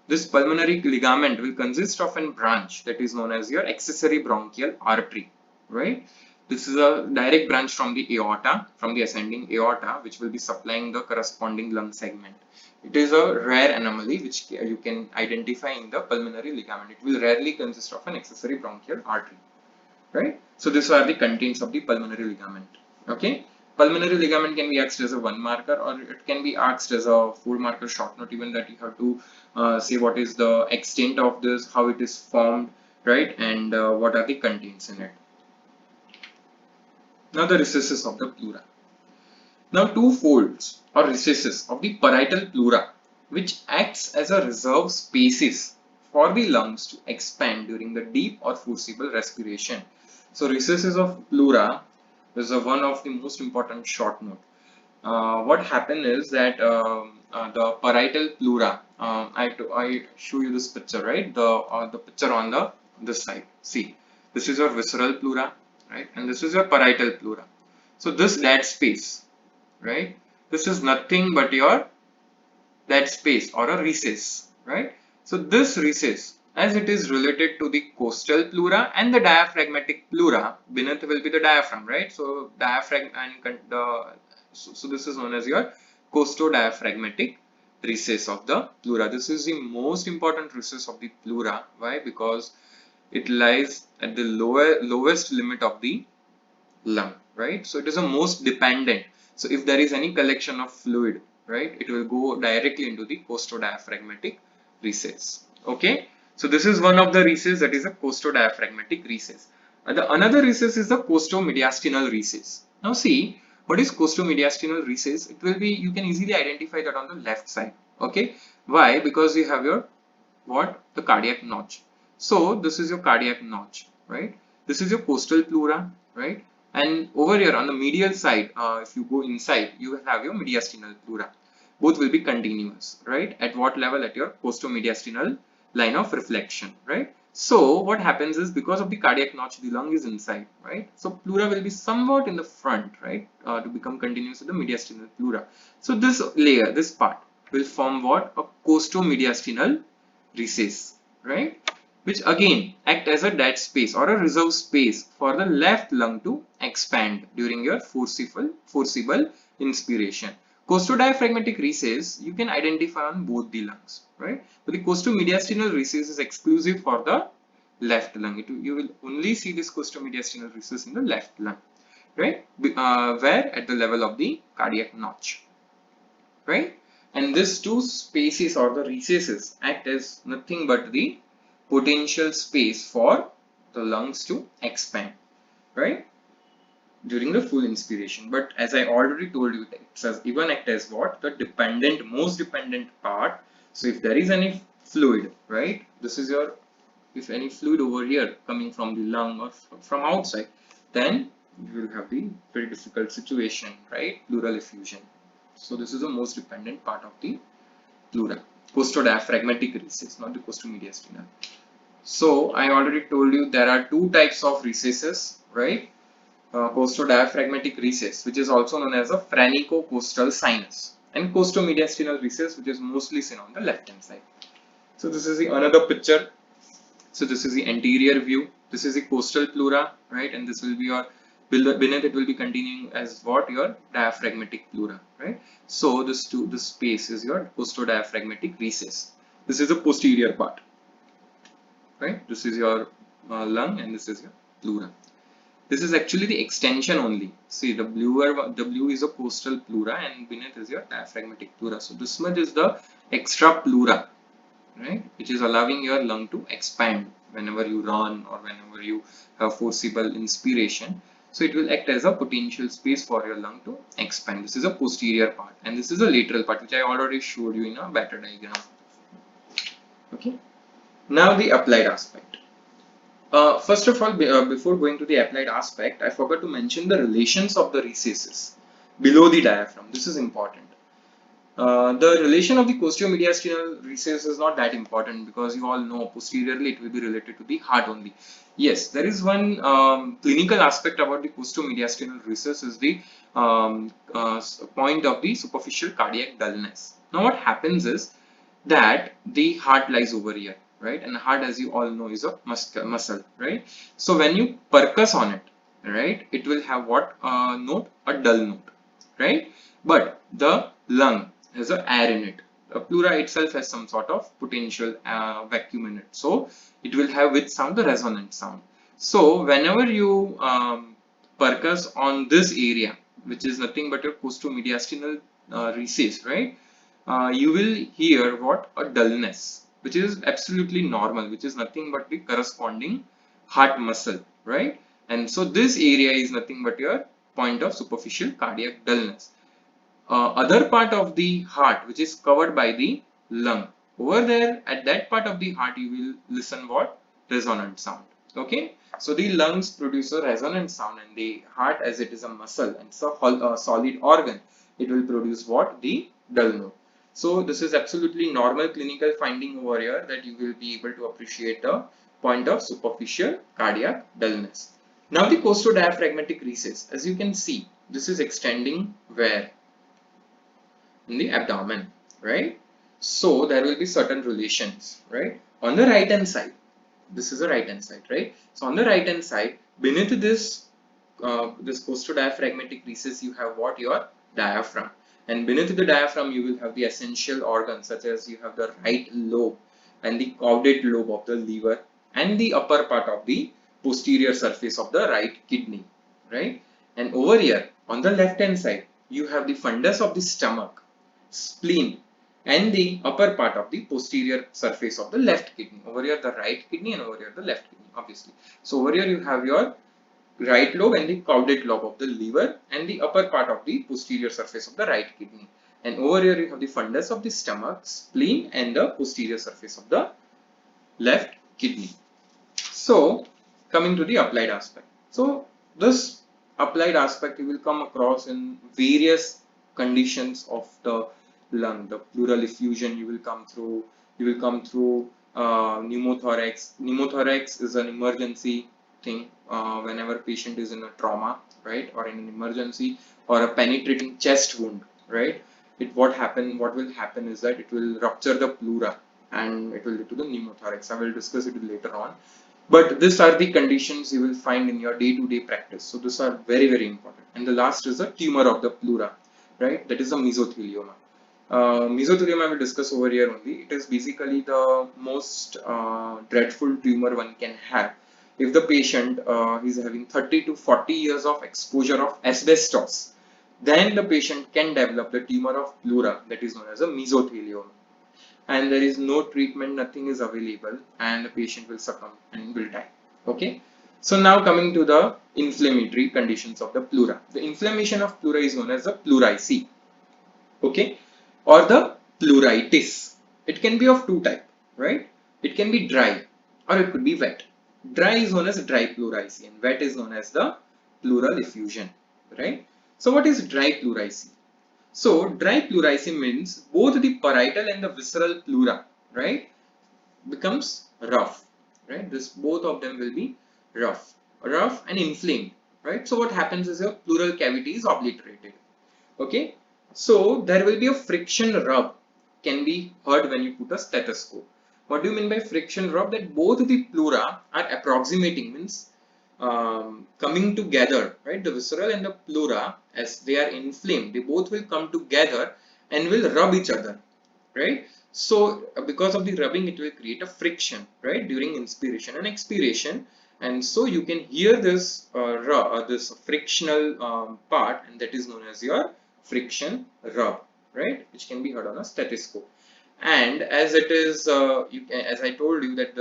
this pulmonary ligament will consist of a branch that is known as your accessory bronchial artery, right? This is a direct branch from the aorta, from the ascending aorta, which will be supplying the corresponding lung segment. It is a rare anomaly which you can identify in the pulmonary ligament. It will rarely consist of an accessory bronchial artery, right? So these are the contents of the pulmonary ligament. Okay, pulmonary ligament can be asked as a one marker, or it can be asked as a four marker short note, even that you have to say what is the extent of this, how it is formed, right, and what are the contents in it. Now the recesses of the pleura. Now two folds or recesses of the parietal pleura, which acts as a reserve spaces for the lungs to expand during the deep or forcible respiration. So recesses of pleura is one of the most important short note. What happened is that the parietal pleura, I show you this picture, right? The picture on the this side. See, this is your visceral pleura, right? And this is your parietal pleura. So this dead space, right? This is nothing but your dead space or a recess, right? So this recess, as it is related to the costal pleura and the diaphragmatic pleura, beneath will be the diaphragm, right? So diaphragm and so this is known as your costodiaphragmatic recess of the pleura. This is the most important recess of the pleura. Why? Because it lies at the lowest limit of the lung, right? So it is the most dependent. So if there is any collection of fluid, right, it will go directly into the costodiaphragmatic recess. Okay, so this is one of the recess, that is a costodiaphragmatic recess. The another recess is the costomediastinal recess. Now see, what is costomediastinal recess? It will be, you can easily identify that on the left side. Okay, why? Because you have your what? The cardiac notch. So this is your cardiac notch, right? This is your costal pleura, right? And over here on the medial side, if you go inside, you will have your mediastinal pleura. Both will be continuous, right? At what level? At your costomediastinal line of reflection, right? So what happens is, because of the cardiac notch, the lung is inside, right? So pleura will be somewhat in the front, right? To become continuous with the mediastinal pleura. So this layer, this part will form what? A costomediastinal recess, right? Which again act as a dead space or a reserve space for the left lung to expand during your forcible inspiration. Costodiaphragmatic recess you can identify on both the lungs, right? But the costomediastinal recess is exclusive for the left lung. You will only see this costomediastinal recess in the left lung, right? Where at the level of the cardiac notch, right? And these two spaces or the recesses act as nothing but the potential space for the lungs to expand, right, during the full inspiration. But as I already told you, it says even act as what? The dependent, most dependent part. So if there is any fluid, right, this is your, if any fluid over here coming from the lung or from outside, then you will have the very difficult situation, right, pleural effusion. So this is the most dependent part of the pleura, costodiaphragmatic recess, not the costomediastinal. So I already told you there are two types of recesses, right? Costodiaphragmatic recess, which is also known as a phrenico-costal sinus, and costomediastinal recess, which is mostly seen on the left hand side. So this is the another picture. So this is the anterior view. This is the costal pleura, right? And this will be your, beneath it will be continuing as what? Your diaphragmatic pleura, right? So this space is your costodiaphragmatic recess. This is the posterior part, right? This is your lung and this is your pleura. This is actually the extension only. See, the blue is a costal pleura and beneath is your diaphragmatic pleura. So this much is the extra pleura, right, which is allowing your lung to expand whenever you run or whenever you have forcible inspiration. So it will act as a potential space for your lung to expand. This is a posterior part and this is a lateral part, which I already showed you in a better diagram. Okay, now the applied aspect. First of all, before going to the applied aspect, I forgot to mention the relations of the recesses below the diaphragm. This is important. The relation of the costo-mediastinal recess is not that important because you all know posteriorly it will be related to the heart only. Yes, there is one clinical aspect about the costo-mediastinal recess is the point of the superficial cardiac dullness. Now what happens is that the heart lies over here, right? And the heart, as you all know, is a muscle, right? So when you percuss on it, right, it will have what note? A dull note, right? But the lung has a air in it. The pleura itself has some sort of potential vacuum in it, so it will have which sound? The resonant sound. So whenever you percuss on this area, which is nothing but your costo-mediastinal recess, right? You will hear what? A dullness, which is absolutely normal, which is nothing but the corresponding heart muscle, right? And so this area is nothing but your point of superficial cardiac dullness. Other part of the heart, which is covered by the lung, over there at that part of the heart you will listen what? Resonant sound. Okay, so the lungs produce a resonant sound, and the heart, as it is a muscle and it's a solid organ, it will produce what? The dull note. So this is absolutely normal clinical finding over here, that you will be able to appreciate the point of superficial cardiac dullness. Now the costodiaphragmatic recess, as you can see, this is extending where? In the abdomen, right? So there will be certain relations, right? On the right hand side, this is the right hand side, right? So on the right hand side, beneath this costodiaphragmatic recess, you have what? Your diaphragm. And beneath the diaphragm, you will have the essential organs, such as you have the right lobe and the caudate lobe of the liver and the upper part of the posterior surface of the right kidney, right? And over here, on the left hand side, you have the fundus of the stomach, spleen, and the upper part of the posterior surface of the left kidney. Over here the right kidney, and over here the left kidney, obviously. So over here you have your right lobe and the caudate lobe of the liver and the upper part of the posterior surface of the right kidney. And over here you have the fundus of the stomach, spleen, and the posterior surface of the left kidney. So coming to the applied aspect. So this applied aspect you will come across in various conditions of the lung. The pleural effusion you will come through. You will come through pneumothorax. Pneumothorax is an emergency thing whenever patient is in a trauma, right, or in an emergency, or a penetrating chest wound, right. What will happen is that it will rupture the pleura and it will lead to the pneumothorax. I will discuss it later on. But these are the conditions you will find in your day-to-day practice. So these are very, very important. And the last is a tumor of the pleura, right? That is a mesothelioma. Mesothelioma I will discuss over here only. It is basically the most dreadful tumor one can have. If the patient is having 30 to 40 years of exposure of asbestos, then the patient can develop the tumor of pleura, that is known as a mesothelioma. And there is no treatment, nothing is available, and the patient will succumb and will die. Okay. So now coming to the inflammatory conditions of the pleura. The inflammation of pleura is known as the pleurisy. Okay, or the pleuritis. It can be of two types, right? It can be dry or it could be wet. Dry is known as dry pleurisy and wet is known as the pleural effusion, right? So what is dry pleurisy? So dry pleurisy means both the parietal and the visceral pleura, right, becomes rough, right? This both of them will be rough and inflamed, right? So what happens is your pleural cavity is obliterated. Okay, so there will be a friction rub can be heard when you put a stethoscope. What do you mean by friction rub? That both the pleura are approximating, means coming together, right? The visceral and the pleura, as they are inflamed, they both will come together and will rub each other, right? So because of the rubbing, it will create a friction, right, during inspiration and expiration. And so you can hear this this frictional part, and that is known as your friction rub, right, which can be heard on a stethoscope. And as it is, as I told you that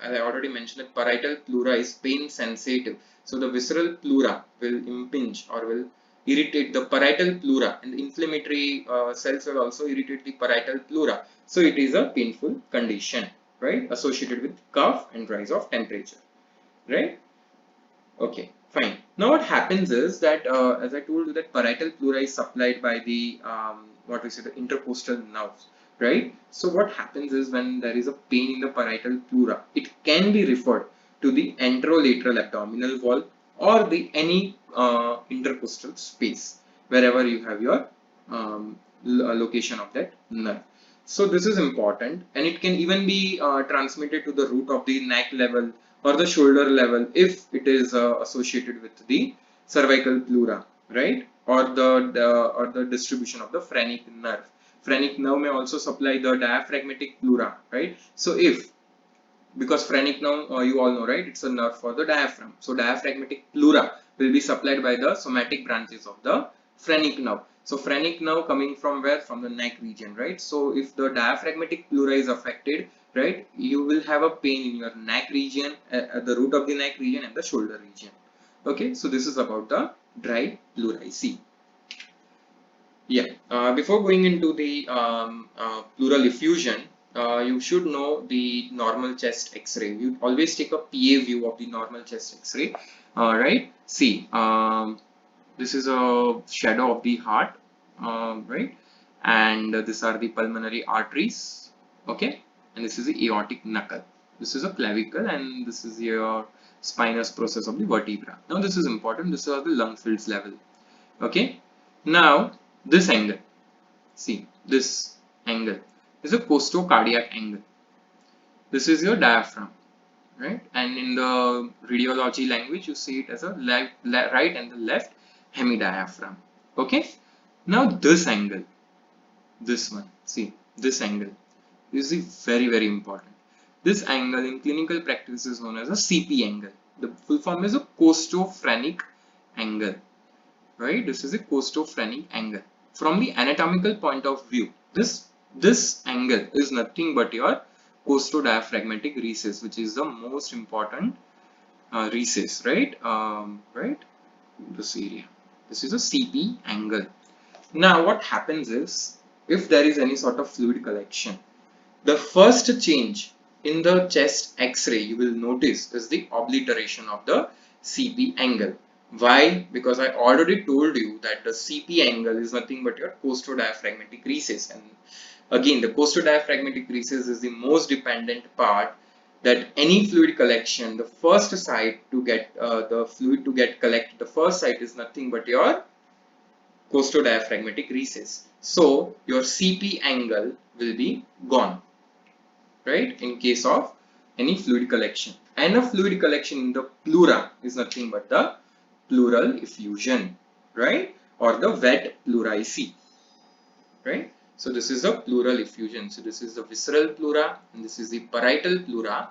as I already mentioned, that parietal pleura is pain sensitive. So the visceral pleura will impinge or will irritate the parietal pleura, and the inflammatory cells will also irritate the parietal pleura. So it is a painful condition, right, associated with cough and rise of temperature, right? Okay, fine. Now what happens is that as I told you that parietal pleura is supplied by the what we say, the intercostal nerves, right? So what happens is when there is a pain in the parietal pleura, it can be referred to the anterolateral abdominal wall or the any intercostal space wherever you have your location of that nerve. So this is important, and it can even be transmitted to the root of the neck level or the shoulder level if it is associated with the cervical pleura, right? Or the distribution of the phrenic nerve. Phrenic nerve may also supply the diaphragmatic pleura, right? So if, because phrenic nerve, you all know, right, it's a nerve for the diaphragm. So diaphragmatic pleura will be supplied by the somatic branches of the phrenic nerve. So phrenic nerve coming from where? From the neck region, right? So if the diaphragmatic pleura is affected, right, you will have a pain in your neck region, at the root of the neck region and the shoulder region. Okay, so this is about the dry pleurisy. Yeah, before going into the pleural effusion, you should know the normal chest X-ray. You always take a PA view of the normal chest X-ray, right? See, this is a shadow of the heart, right? And these are the pulmonary arteries, okay? And this is the aortic knuckle. This is a clavicle, and this is your spinous process of the vertebra. Now, this is important. This is the lung fields level, okay? Now, this angle, see, this angle is a costocardiac angle. This is your diaphragm, right? And in the radiology language, you see it as a right and the left hemidiaphragm. Okay. Now this angle, this one, see, this angle is very, very important. This angle in clinical practice is known as a CP angle. The full form is a costophrenic angle, right? This is a costophrenic angle. From the anatomical point of view, this angle is nothing but your costodiaphragmatic recess, which is the most important recess, right? Right, this area. This is a CP angle. Now, what happens is, if there is any sort of fluid collection, the first change in the chest X-ray you will notice is the obliteration of the CP angle. Why? Because I already told you that the CP angle is nothing but your costodiaphragmatic recess, and again the costodiaphragmatic recess is the most dependent part, that any fluid collection, the first site to get the fluid to get collected, the first site is nothing but your costodiaphragmatic recess. So your CP angle will be gone, right, in case of any fluid collection. And a fluid collection in the pleura is nothing but the pleural effusion, right, or the wet pleurisy, right? So this is the pleural effusion. So this is the visceral pleura and this is the parietal pleura,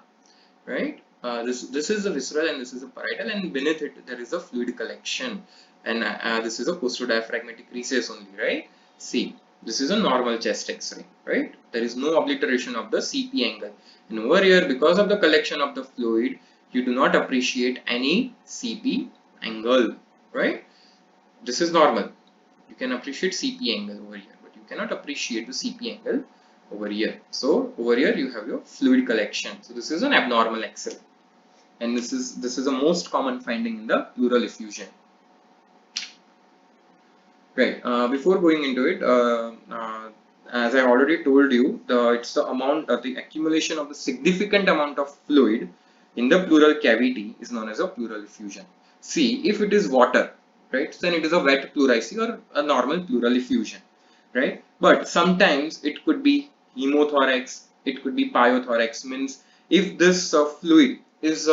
right? This is the visceral and this is the parietal, and beneath it there is a fluid collection, and this is a costodiaphragmatic recess only, right? See, this is a normal chest X-ray, right? There is no obliteration of the CP angle, and over here, because of the collection of the fluid, you do not appreciate any CP angle, right? This is normal. You can appreciate CP angle over here, but you cannot appreciate the CP angle over here. So over here you have your fluid collection. So this is an abnormal X-ray, and this is the most common finding in the pleural effusion. Right. Before going into it, as I already told you, it's the amount of the accumulation of the significant amount of fluid in the pleural cavity is known as a pleural effusion. See, if it is water, right, then it is a wet pleurisy or a normal pleural effusion, right? But sometimes it could be hemothorax, it could be pyothorax. Means if this fluid is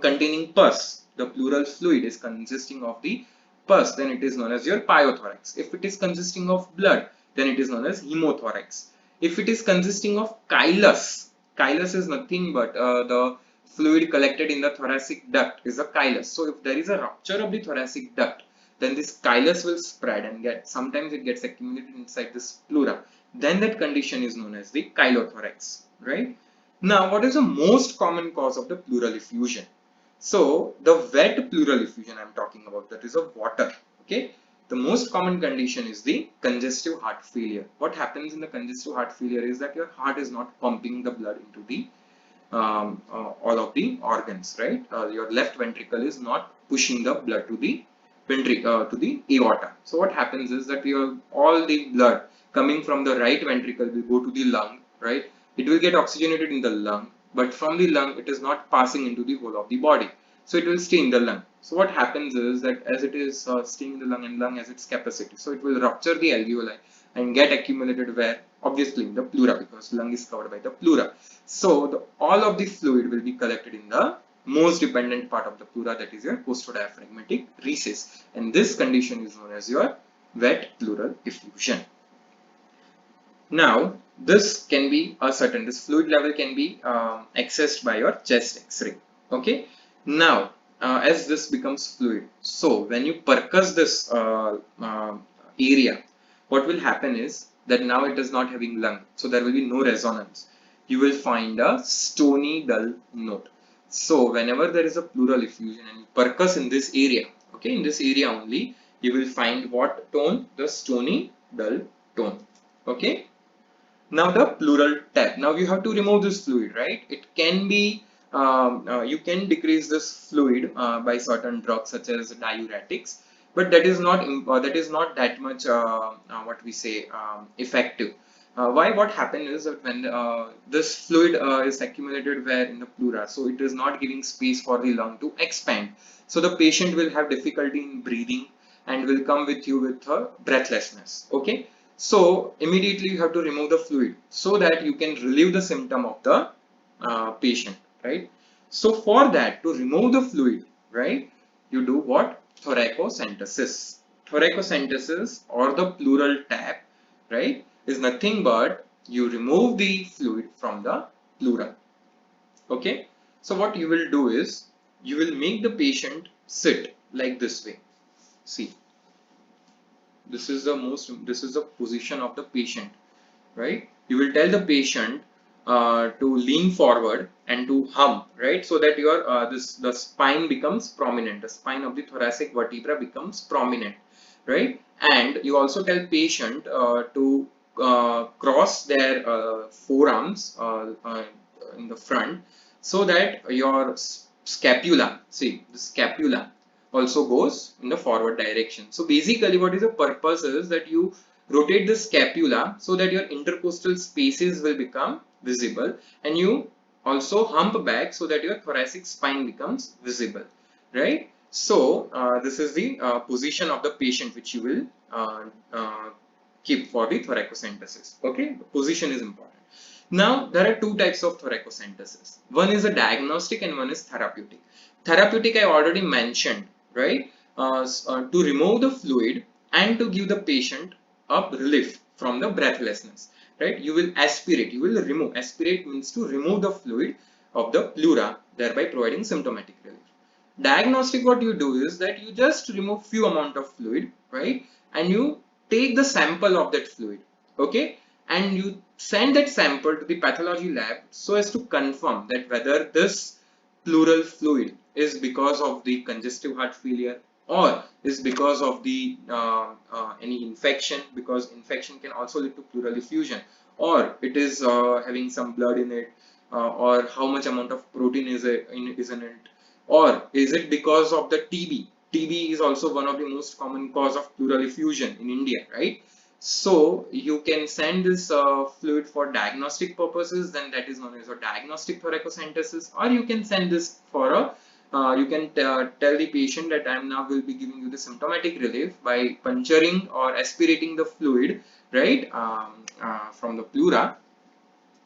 containing pus, the pleural fluid is consisting of the pus, then it is known as your pyothorax. If it is consisting of blood, then it is known as hemothorax. If it is consisting of chylus, chylus is nothing but the fluid collected in the thoracic duct is a chylus. So if there is a rupture of the thoracic duct, then this chylus will spread and sometimes it gets accumulated inside this pleura. Then that condition is known as the chylothorax, right? Now, what is the most common cause of the pleural effusion? So the wet pleural effusion I'm talking about, that is of water, okay? The most common condition is the congestive heart failure. What happens in the congestive heart failure is that your heart is not pumping the blood into the all of the organs, right? Your left ventricle is not pushing the blood to the to the aorta. So what happens is that all the blood coming from the right ventricle will go to the lung, right? It will get oxygenated in the lung, but from the lung it is not passing into the whole of the body. So it will stay in the lung. So what happens is that as it is staying in the lung, and lung has its capacity, so it will rupture the alveoli and get accumulated where? Obviously in the pleura, because lung is covered by the pleura. So all of the fluid will be collected in the most dependent part of the pleura, that is your postdiaphragmatic recess, and this condition is known as your wet pleural effusion. Now this can be this fluid level can be accessed by your chest x-ray. Okay, now as this becomes fluid, so when you percuss this area, what will happen is that now it is not having lung, so there will be no resonance. You will find a stony dull note. So whenever there is a pleural effusion and you percuss in this area, okay, in this area only, you will find what tone? The stony dull tone. Okay. Now the pleural tap. Now you have to remove this fluid, right? It can be you can decrease this fluid by certain drugs such as diuretics, but that is not that much what we say effective. Why? What happens is that when this fluid is accumulated where in the pleura, so it is not giving space for the lung to expand. So the patient will have difficulty in breathing and will come with you with breathlessness. Okay. So immediately you have to remove the fluid so that you can relieve the symptom of the patient, right? So for that, to remove the fluid, right, you do what? Thoracocentesis. Thoracocentesis or the pleural tap, right, is nothing but you remove the fluid from the pleura. Okay. So what you will do is you will make the patient sit like this way. See. This is the position of the patient, right? You will tell the patient to lean forward and to hum, right? So that your the spine becomes prominent. The spine of the thoracic vertebra becomes prominent, right? And you also tell patient to cross their forearms in the front, so that your scapula, see the scapula also goes in the forward direction. So basically what is the purpose is that you rotate the scapula so that your intercostal spaces will become visible, and you also hump back so that your thoracic spine becomes visible, right? So this is the position of the patient which you will keep for the thoracocentesis. Okay, the position is important. Now there are two types of thoracocentesis. One is a diagnostic and one is therapeutic. Therapeutic I already mentioned, right? To remove the fluid and to give the patient a relief from the breathlessness, right? You will aspirate, you will remove. Aspirate means to remove the fluid of the pleura, thereby providing symptomatic relief. Diagnostic, what you do is that you just remove few amount of fluid, right? And you take the sample of that fluid, okay? And you send that sample to the pathology lab so as to confirm that whether this pleural fluid is because of the congestive heart failure or is because of the any infection, because infection can also lead to pleural effusion, or it is having some blood in it, or how much amount of protein is in it, or is it because of the TB? TB is also one of the most common cause of pleural effusion in India, right? So you can send this fluid for diagnostic purposes, then that is known as a diagnostic thoracocentesis, or you can send this for a you can tell the patient that I am now will be giving you the symptomatic relief by puncturing or aspirating the fluid, right, from the pleura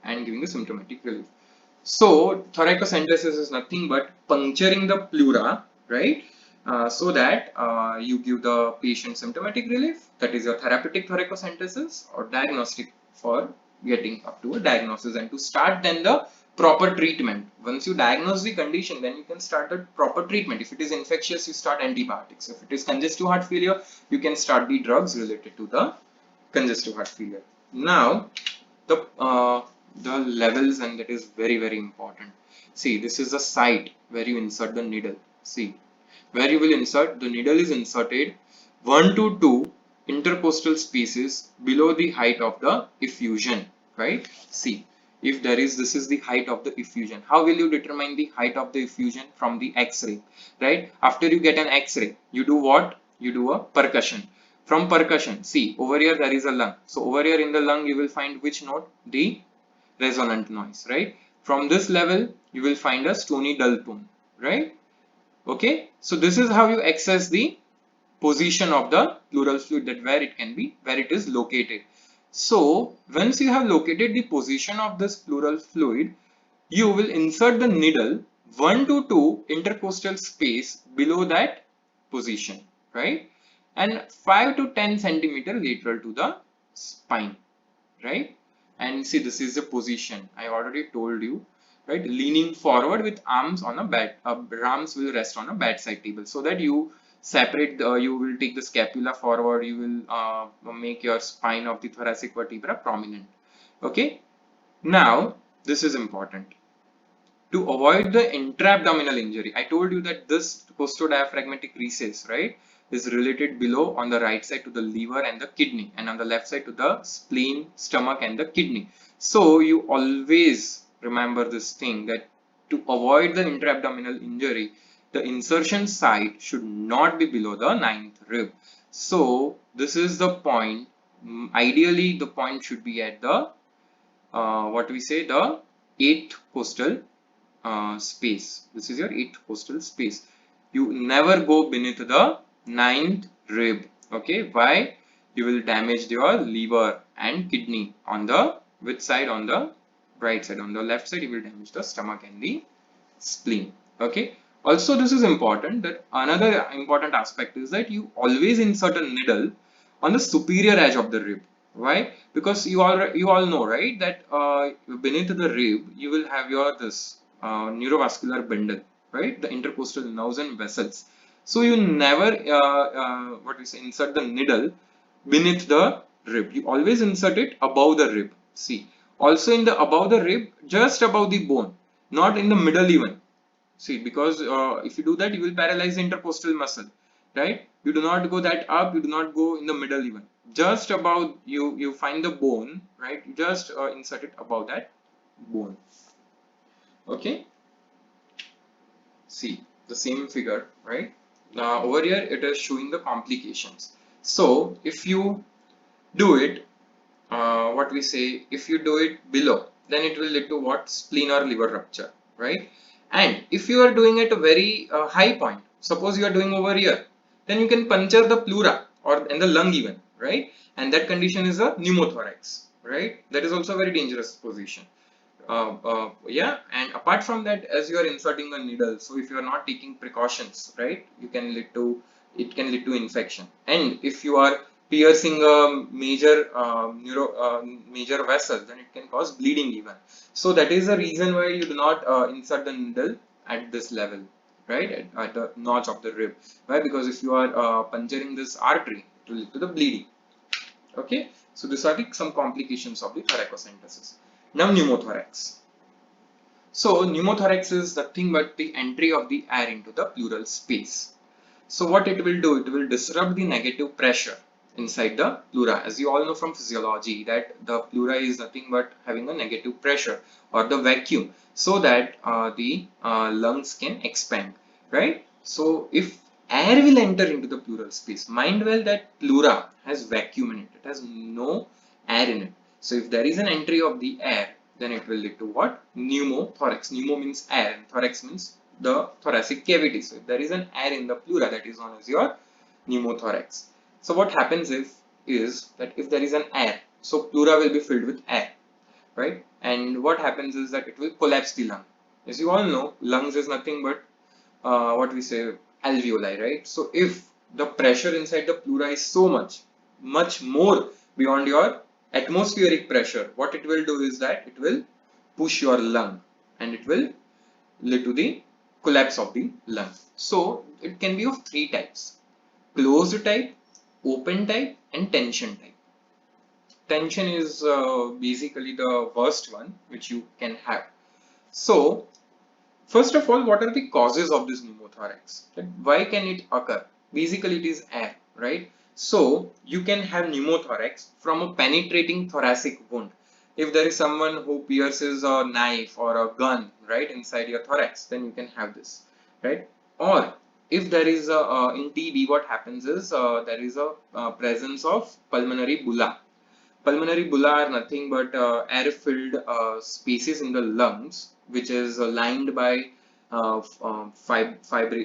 and giving the symptomatic relief. So thoracocentesis is nothing but puncturing the pleura, right, so that you give the patient symptomatic relief. That is your therapeutic thoracocentesis, or diagnostic for getting up to a diagnosis and to start then the proper treatment. Once you diagnose the condition, then you can start the proper treatment. If it is infectious, you start antibiotics. If it is congestive heart failure, you can start the drugs related to the congestive heart failure. Now the levels, and that is very important. See, this is the site where you insert the needle. See, where you will insert, the needle is inserted 1 to 2 intercostal spaces below the height of the effusion, right? See, if there is, this is the height of the effusion. How will you determine the height of the effusion? From the X-ray, right? After you get an X-ray, you do what? you do a percussion. From percussion, see over here there is a lung. So over here in the lung you will find which note? The resonant noise, right? From this level you will find a stony dull tone, right? Okay, so this is how you access the position of the pleural fluid, that where it can be, where it is located. So once you have located the position of this pleural fluid, you will insert the needle 1 to 2 intercostal space below that position, right? And 5 to 10 centimeter lateral to the spine, right? And see, this is the position I already told you, right? Leaning forward with arms on a bed, arms will rest on a bedside table, so that you separate you will take the scapula forward, you will make your spine of the thoracic vertebra prominent. Okay, now this is important to avoid the intra-abdominal injury. I told you that this costodiaphragmatic recess, right, is related below on the right side to the liver and the kidney, and on the left side to the spleen, stomach and the kidney. So you always remember this thing, that to avoid the intra-abdominal injury, the insertion site should not be below the 9th rib. So this is the point. Ideally the point should be at the what we say, the 8th costal space. This is your 8th costal space. You never go beneath the 9th rib. Okay, why? You will damage your liver and kidney on the which side? On the right side. On the left side you will damage the stomach and the spleen. Okay, also this is important, that another important aspect is that you always insert a needle on the superior edge of the rib. Why? Because you all know, right, that beneath the rib you will have your this neurovascular bundle, right, the intercostal nerves and vessels. So you never what we say, insert the needle beneath the rib. You always insert it above the rib. See, also in the above the rib, just above the bone, not in the middle even. See, because if you do that, you will paralyze the intercostal muscle, right? You do not go that up, you do not go in the middle even. Just above, you find the bone, right? You just insert it above that bone. Okay. See the same figure, right? Now over here it is showing the complications. So if you do it, what we say, if you do it below, then it will lead to what? Spleen or liver rupture, right? And if you are doing at a very high point, suppose you are doing over here, then you can puncture the pleura or in the lung even, right? And that condition is a pneumothorax, right? That is also a very dangerous position. Yeah, and apart from that, as you are inserting a needle, so if you are not taking precautions, right, you can lead to, it can lead to infection. And if you are piercing a major major vessel, then it can cause bleeding even. So that is the reason why you do not insert the needle at this level, right, at the notch of the rib. Why? Because if you are puncturing this artery, it will lead to the bleeding. Okay, so these are some complications of the thoracocentesis. Now pneumothorax. So pneumothorax is nothing but the entry of the air into the pleural space. So what it will do, it will disrupt the negative pressure inside the pleura. As you all know from physiology, that the pleura is nothing but having a negative pressure or the vacuum, so that the lungs can expand, right? So if air will enter into the pleural space, mind well that pleura has vacuum in it, it has no air in it. So if there is an entry of the air, then it will lead to what? Pneumothorax. Pneumo means air and thorax means the thoracic cavity. So if there is an air in the pleura, that is known as your pneumothorax. So what happens is that if there is an air, so pleura will be filled with air, right? And what happens is that it will collapse the lung. As you all know, lungs is nothing but what we say, alveoli, right? So if the pressure inside the pleura is so much more beyond your atmospheric pressure, what it will do is that it will push your lung and it will lead to the collapse of the lung. So it can be of three types: closed type, open type and tension type. Tension is basically the worst one which you can have. So first of all, what are the causes of this pneumothorax? Why can it occur? Basically it is air, right? So you can have pneumothorax from a penetrating thoracic wound. If there is someone who pierces a knife or a gun, right, inside your thorax, then you can have this, right? Or if there is a in TB, what happens is there is a presence of pulmonary bulla. Pulmonary bulla are nothing but air-filled spaces in the lungs, which is lined by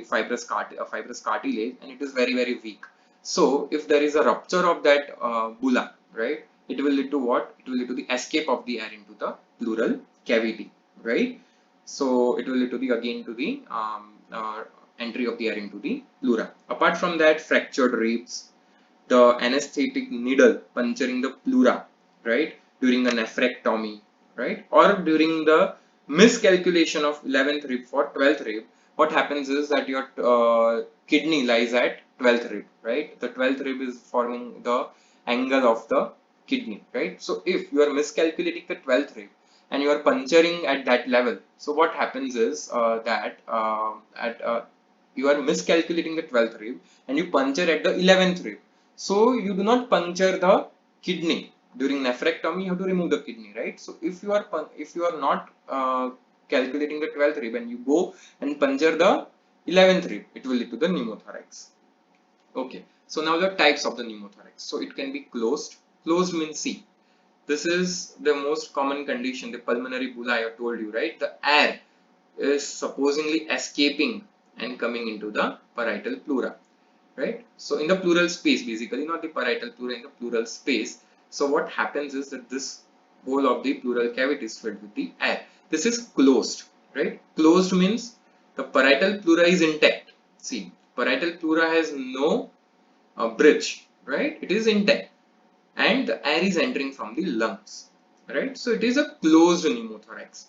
fibrous cartilage, and it is very very weak. So if there is a rupture of that bulla, right, it will lead to what? It will lead to the escape of the air into the pleural cavity, right? So it will lead to the again to the entry of the air into the pleura. Apart from that, fractured ribs, the anesthetic needle puncturing the pleura, right, during a nephrectomy, right, or during the miscalculation of 11th rib for 12th rib, what happens is that your kidney lies at 12th rib, right? The 12th rib is forming the angle of the kidney, right? So if you are miscalculating the 12th rib and you are puncturing at that level, so what happens is that you are miscalculating the 12th rib and you puncture at the 11th rib. So you do not puncture the kidney during nephrectomy. You have to remove the kidney, right? So if you are not calculating the 12th rib and you go and puncture the 11th rib, it will lead to the pneumothorax. Okay. So now the types of the pneumothorax. So it can be closed. Closed means C. This is the most common condition, the pulmonary bulla I have told you, right? The air is supposedly escaping and coming into the parietal pleura, right? So in the pleural space, basically not the parietal pleura, in the pleural space. So what happens is that this whole of the pleural cavity is filled with the air. This is closed, right? Closed means the parietal pleura is intact. See, parietal pleura has no bridge, right? It is intact and the air is entering from the lungs, right? So it is a closed pneumothorax.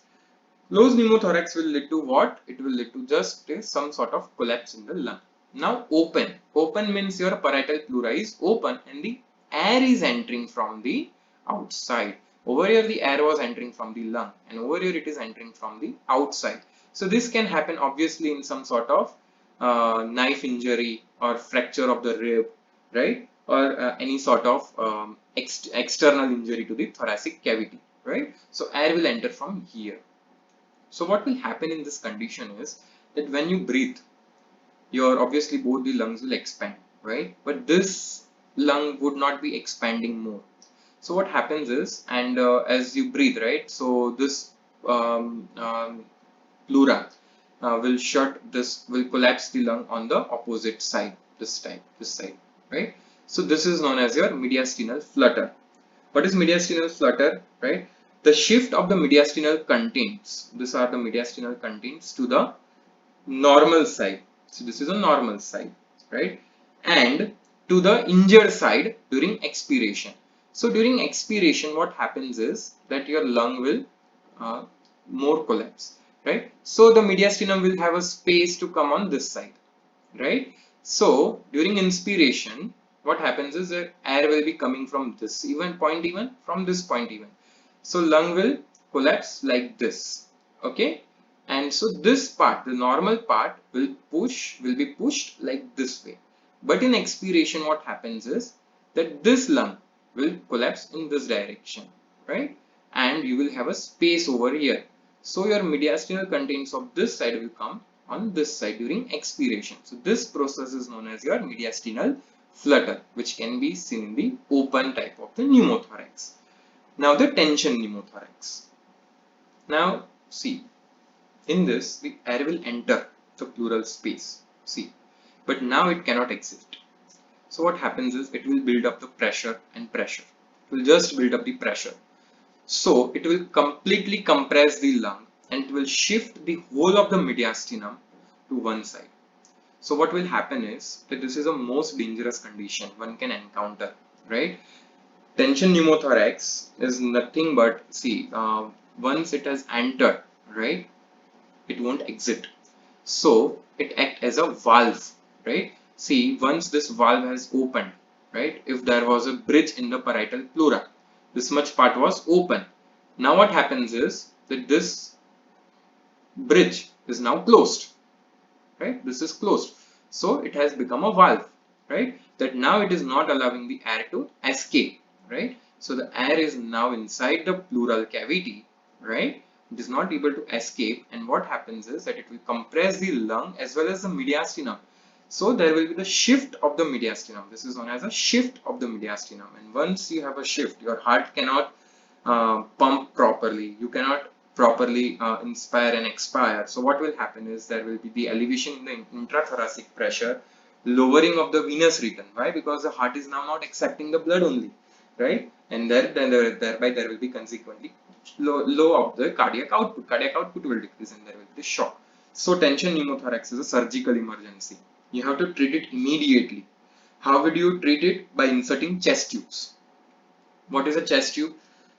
Closed pneumothorax will lead to what? It will lead to just some sort of collapse in the lung. Now open. Open means your parietal pleura is open and the air is entering from the outside. Over here the air was entering from the lung and over here it is entering from the outside. So this can happen obviously in some sort of knife injury or fracture of the rib, right? Or any sort of external injury to the thoracic cavity, right? So air will enter from here. So what will happen in this condition is that when you breathe, your obviously both the lungs will expand, right? But this lung would not be expanding more. So what happens is, and as you breathe, right? So this pleura will collapse the lung on the opposite side, this side, right? So this is known as your mediastinal flutter. What is mediastinal flutter, right? The shift of the mediastinal contents, these are the mediastinal contents to the normal side. So this is a normal side, right? And to the injured side during expiration. So during expiration, what happens is that your lung will more collapse, right? So the mediastinum will have a space to come on this side, right? So during inspiration, what happens is that air will be coming from this point even from this point even. So lung will collapse like this, okay? And so this part, the normal part, will be pushed like this way. But in expiration, what happens is that this lung will collapse in this direction, right? And you will have a space over here. So your mediastinal contents of this side will come on this side during expiration. So this process is known as your mediastinal flutter, which can be seen in the open type of the pneumothorax. Now the tension pneumothorax. Now see, in this the air will enter the pleural space, see, but now it cannot exit. So what happens is it will build up the pressure and pressure. It will just build up the pressure. So it will completely compress the lung and it will shift the whole of the mediastinum to one side. So what will happen is that this is a most dangerous condition one can encounter, right? Tension pneumothorax is nothing but, see, once it has entered, right, it won't exit. So it acts as a valve, right? See, once this valve has opened, right, if there was a bridge in the parietal pleura, this much part was open. Now what happens is that this bridge is now closed, right? This is closed. So it has become a valve, right? That now it is not allowing the air to escape, right? So the air is now inside the pleural cavity, right? It is not able to escape, and what happens is that it will compress the lung as well as the mediastinum. So there will be the shift of the mediastinum. This is known as a shift of the mediastinum. And once you have a shift, your heart cannot pump properly. You cannot properly inspire and expire. So what will happen is there will be the elevation in the intrathoracic pressure, lowering of the venous return. Why? Because the heart is now not accepting the blood only, right? And thereby there will be consequently low of the cardiac output. Cardiac output will decrease and there will be the shock. So tension pneumothorax is a surgical emergency. You have to treat it immediately. How would you treat it? By inserting chest tubes. What is a chest tube?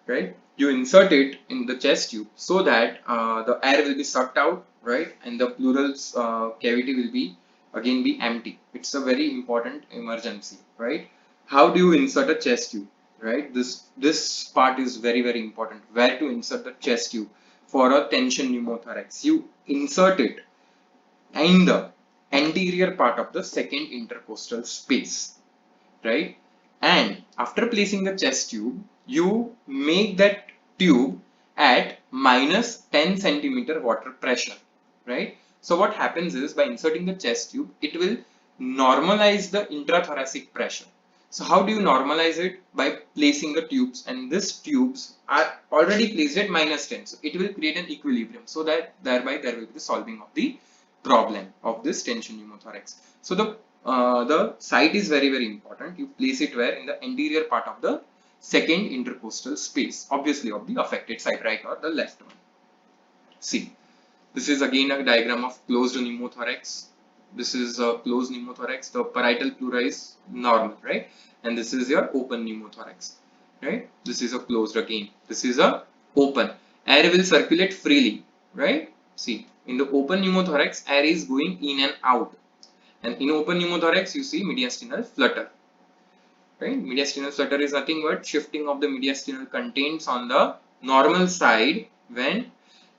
Right? You insert it in the chest tube so that the air will be sucked out, right? And the pleural cavity will be empty. It's a very important emergency, right? How do you insert a chest tube? Right? This part is very important. Where to insert the chest tube for a tension pneumothorax? You insert it in the anterior part of the second intercostal space, right? And after placing the chest tube, you make that tube at minus 10 centimeter water pressure, right? So what happens is by inserting the chest tube, it will normalize the intrathoracic pressure. So how do you normalize it? By placing the tubes, and these tubes are already placed at minus 10. So it will create an equilibrium so that thereby there will be the solving of the problem of this tension pneumothorax. So the site is very important. You place it where? In the anterior part of the second intercostal space, obviously of the affected side, right or the left one. See, this is again a diagram of closed pneumothorax. This is a closed pneumothorax. The parietal pleura is normal, right? And this is your open pneumothorax, right? This is a closed again. This is a open. Air will circulate freely, right? See, in the open pneumothorax, air is going in and out. And in open pneumothorax, you see mediastinal flutter. Right? Mediastinal flutter is nothing but shifting of the mediastinal contents on the normal side when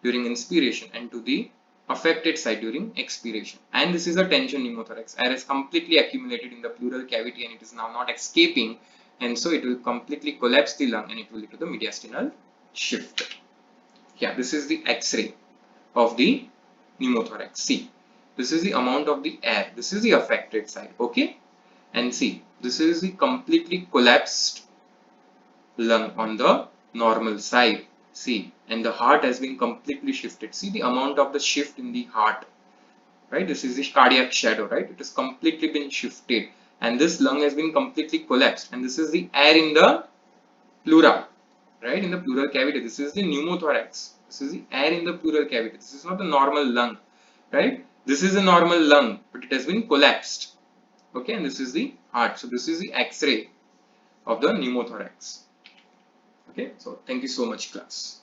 during inspiration and to the affected side during expiration. And this is a tension pneumothorax. Air is completely accumulated in the pleural cavity and it is now not escaping, and so it will completely collapse the lung and it will lead to the mediastinal shift. Yeah, this is the X-ray of the pneumothorax. See, this is the amount of the air. This is the affected side. Okay, and see, this is the completely collapsed lung on the normal side. See, and the heart has been completely shifted. See the amount of the shift in the heart, right? This is the cardiac shadow, right? It has completely been shifted, and this lung has been completely collapsed. And this is the air in the pleura, right? In the pleural cavity. This is the pneumothorax. This is the air in the pleural cavity. This is not the normal lung, right? This is a normal lung, but it has been collapsed. Okay, and this is the heart. So this is the X-ray of the pneumothorax. Okay, so thank you so much, class.